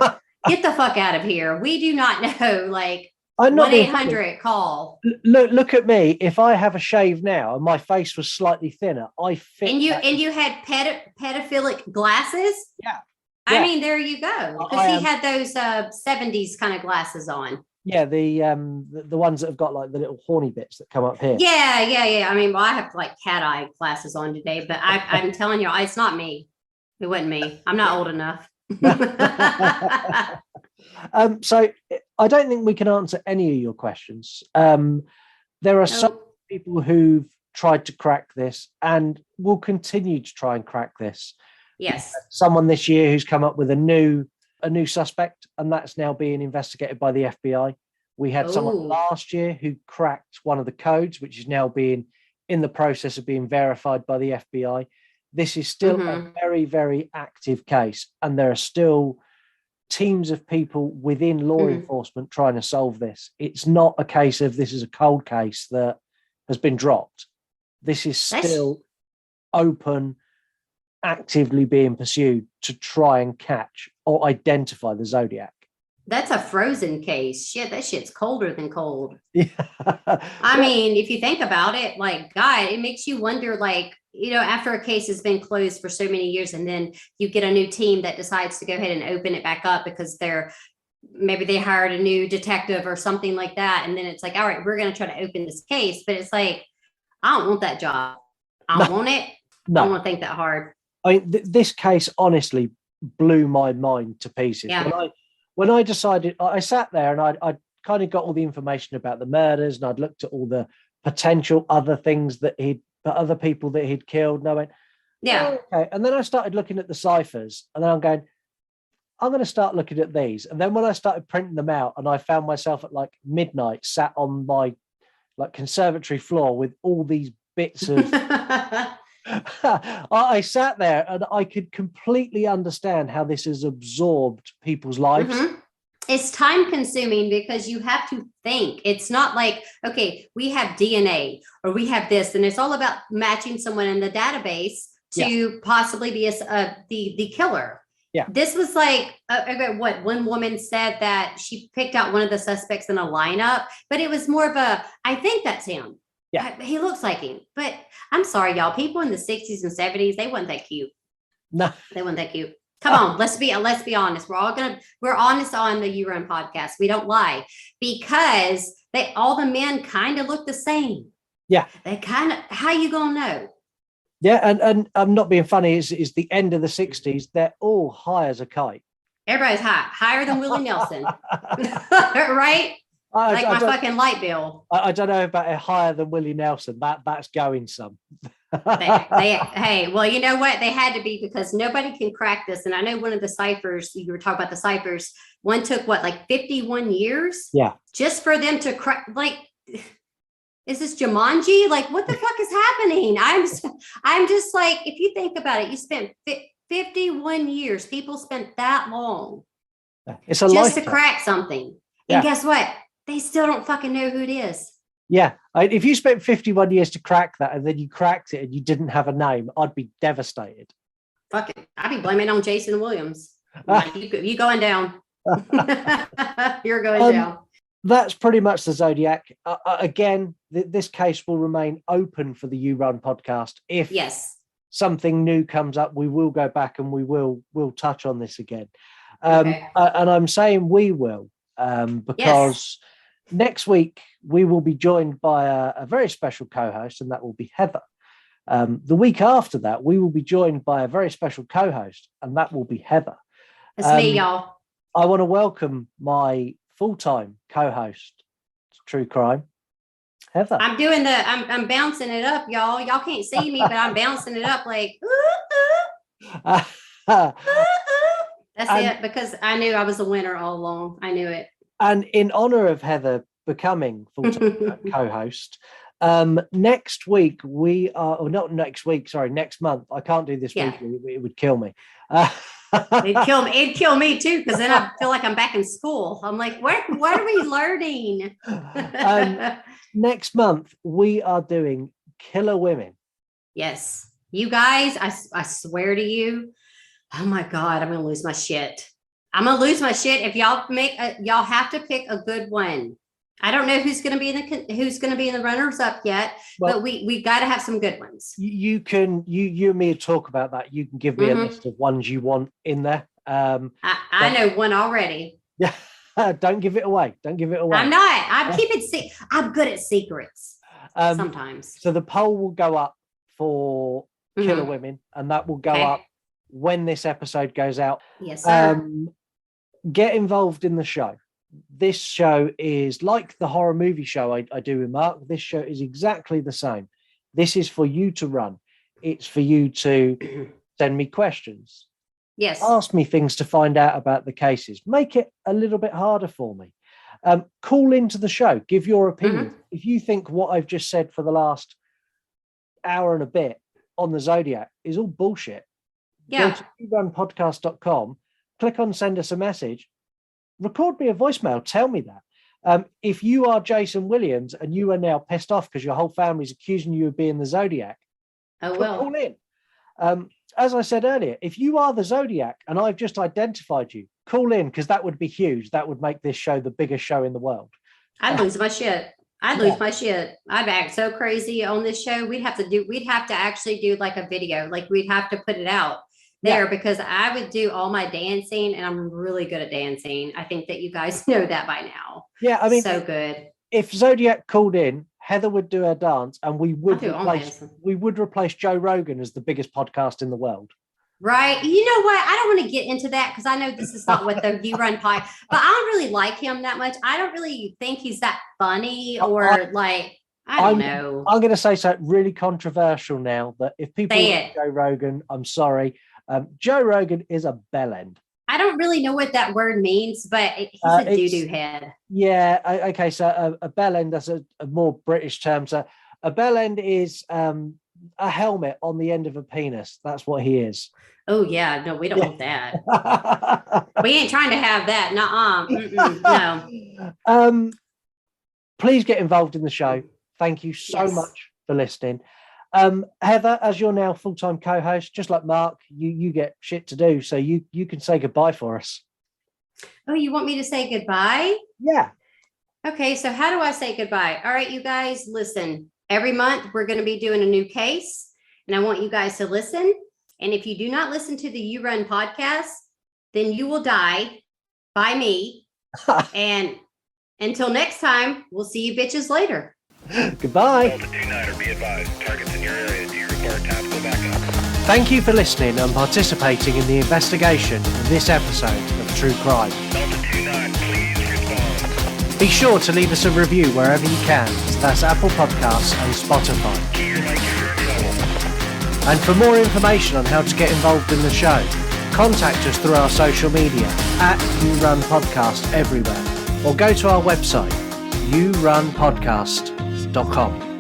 get the fuck out of here. We do not know. Like, 1-800 call. Look at me. If I have a shave now and my face was slightly thinner, I fit. And you had pedophilic glasses. Yeah. I mean, there you go. Because he had those 70s kind of glasses on. Yeah, the ones that have got like the little horny bits that come up here. Yeah. I mean, well, I have like cat eye glasses on today, but I'm telling you, it's not me. It wasn't me. I'm not old enough. So I don't think we can answer any of your questions. There are some people who've tried to crack this and will continue to try and crack this. Yes. Someone this year who's come up with a new suspect, and that's now being investigated by the FBI. We had someone last year who cracked one of the codes, which is now being in the process of being verified by the FBI. This is still a very, very active case, and there are still teams of people within law enforcement trying to solve this. It's not a case of this is a cold case that has been dropped. This is still open, actively being pursued to try and catch or identify the Zodiac. That's a frozen case. Shit, that shit's colder than cold. Yeah. I mean, if you think about it, like, God, it makes you wonder, like, after a case has been closed for so many years and then you get a new team that decides to go ahead and open it back up because maybe they hired a new detective or something like that. And then it's like, all right, we're going to try to open this case. But it's like, I don't want that job. I don't want it. No. I don't want to think that hard. I mean, this case honestly blew my mind to pieces. Yeah. When I decided, I sat there and I kind of got all the information about the murders, and I'd looked at all the potential other things other people that he'd killed, and I went, yeah, okay. And then I started looking at the ciphers, and then I'm going to start looking at these. And then when I started printing them out, and I found myself at like midnight sat on my like conservatory floor with all these bits of I sat there and I could completely understand how this has absorbed people's lives. It's time consuming because you have to think. It's not like, okay, we have DNA or we have this, and it's all about matching someone in the database to possibly be the killer. Yeah. This was like what one woman said, that she picked out one of the suspects in a lineup, but it was more of a, I think that's him. Yeah. He looks like him. But I'm sorry, y'all. People in the 60s and 70s, they weren't that cute. No. They weren't that cute. Come on, let's be honest. We're honest on the You Run podcast. We don't lie, because all the men kind of look the same. Yeah. They kind of, how you gonna know? Yeah, and I'm not being funny, is the end of the 60s, they're all high as a kite. Everybody's higher than Willie Nelson. Right? Like my fucking light bill. I don't know about a higher than Willie Nelson. That's going some. Hey, well, you know what? They had to be, because nobody can crack this. And I know one of the ciphers, you were talking about the ciphers, one took what, like 51 years? Yeah. Just for them to crack, like, is this Jumanji? Like, what the fuck is happening? I'm just like, if you think about it, you spent 51 years. People spent that long. It's a just lifetime to crack something. Yeah. And guess what? They still don't fucking know who it is. Yeah. If you spent 51 years to crack that, and then you cracked it and you didn't have a name, I'd be devastated. Fuck it. I'd be blaming on Jason Williams. Like, you going down. You're going down. That's pretty much the Zodiac. Again, this case will remain open for the You Run podcast. If something new comes up, we will go back and we'll touch on this again. And I'm saying we will, because next week we will be joined by a very special co-host, and that will be Heather. The week after that, we will be joined by a very special co-host, and that will be Heather. It's me, y'all. I want to welcome my full-time co-host to True Crime, Heather. I'm bouncing it up, y'all. Y'all can't see me, but I'm bouncing it up like, That's it, because I knew I was a winner all along. I knew it. And in honor of Heather becoming full-time co-host, next week we are, or not next week, sorry, next month. I can't do this week. It would kill me. It'd kill me too, because then I feel like I'm back in school. I'm like, what are we learning? Next month we are doing Killer Women. Yes, you guys, I swear to you, oh my God, I'm gonna lose my shit. I'm gonna lose my shit if y'all y'all have to pick a good one. I don't know who's gonna be in the runners up yet, but we got to have some good ones. You and me talk about that. You can give me a list of ones you want in there. I know one already. Yeah, don't give it away. Don't give it away. I'm not. I'm good at secrets. Sometimes. So the poll will go up for Killer Women, and that will go up when this episode goes out. Yes, sir. Get involved in the show. This show is like the horror movie show I do with Mark. This show is exactly the same. This is for you to run. It's for you to send me questions. Yes. Ask me things to find out about the cases. Make it a little bit harder for me. Call into the show. Give your opinion. If you think what I've just said for the last hour and a bit on the Zodiac is all bullshit, go to yourunpodcast.com, click on send us a message, record me a voicemail, tell me that. If you are Jason Williams and you are now pissed off because your whole family's accusing you of being the Zodiac, call in. As I said earlier, if you are the Zodiac and I've just identified you, call in, because that would be huge. That would make this show the biggest show in the world. I'd lose my shit. I'd act so crazy on this show. We'd have to actually do like a video. Like, we'd have to put it out there, because I would do all my dancing, and I'm really good at dancing. I think that you guys know that by now. Yeah, I mean, so good. If Zodiac called in, Heather would do her dance, and we would replace Joe Rogan as the biggest podcast in the world. Right. You know what? I don't want to get into that, because I know this is not what the You Run pie, but I don't really like him that much. I don't really think he's that funny, or I don't know. I'm going to say something really controversial now, that if people like Joe Rogan, I'm sorry. Joe Rogan is a bellend. I don't really know what that word means, but he's a doo-doo head. Yeah. Okay. So a bellend, that's a more British term. So a bellend is a helmet on the end of a penis. That's what he is. Oh yeah, no, we don't want that. We ain't trying to have that. No. Please get involved in the show. Thank you so much for listening. Heather, as you're now full-time co-host, just like Mark, you get shit to do, so you can say goodbye for us. Oh, you want me to say goodbye? Yeah. Okay, so how do I say goodbye? All right, you guys, listen. Every month we're going to be doing a new case, and I want you guys to listen. And if you do not listen to the You Run podcast, then you will die by me. And until next time, we'll see you bitches later. Goodbye. Delta 29er, be advised. Targets in your area. Do you require tactical backup? Thank you for listening and participating in the investigation of this episode of True Crime. Delta 29, please respond. Be sure to leave us a review wherever you can. So that's Apple Podcasts and Spotify. You're like you're in trouble. And for more information on how to get involved in the show, contact us through our social media at You Run Podcast everywhere, or go to our website, yourunpodcast.com.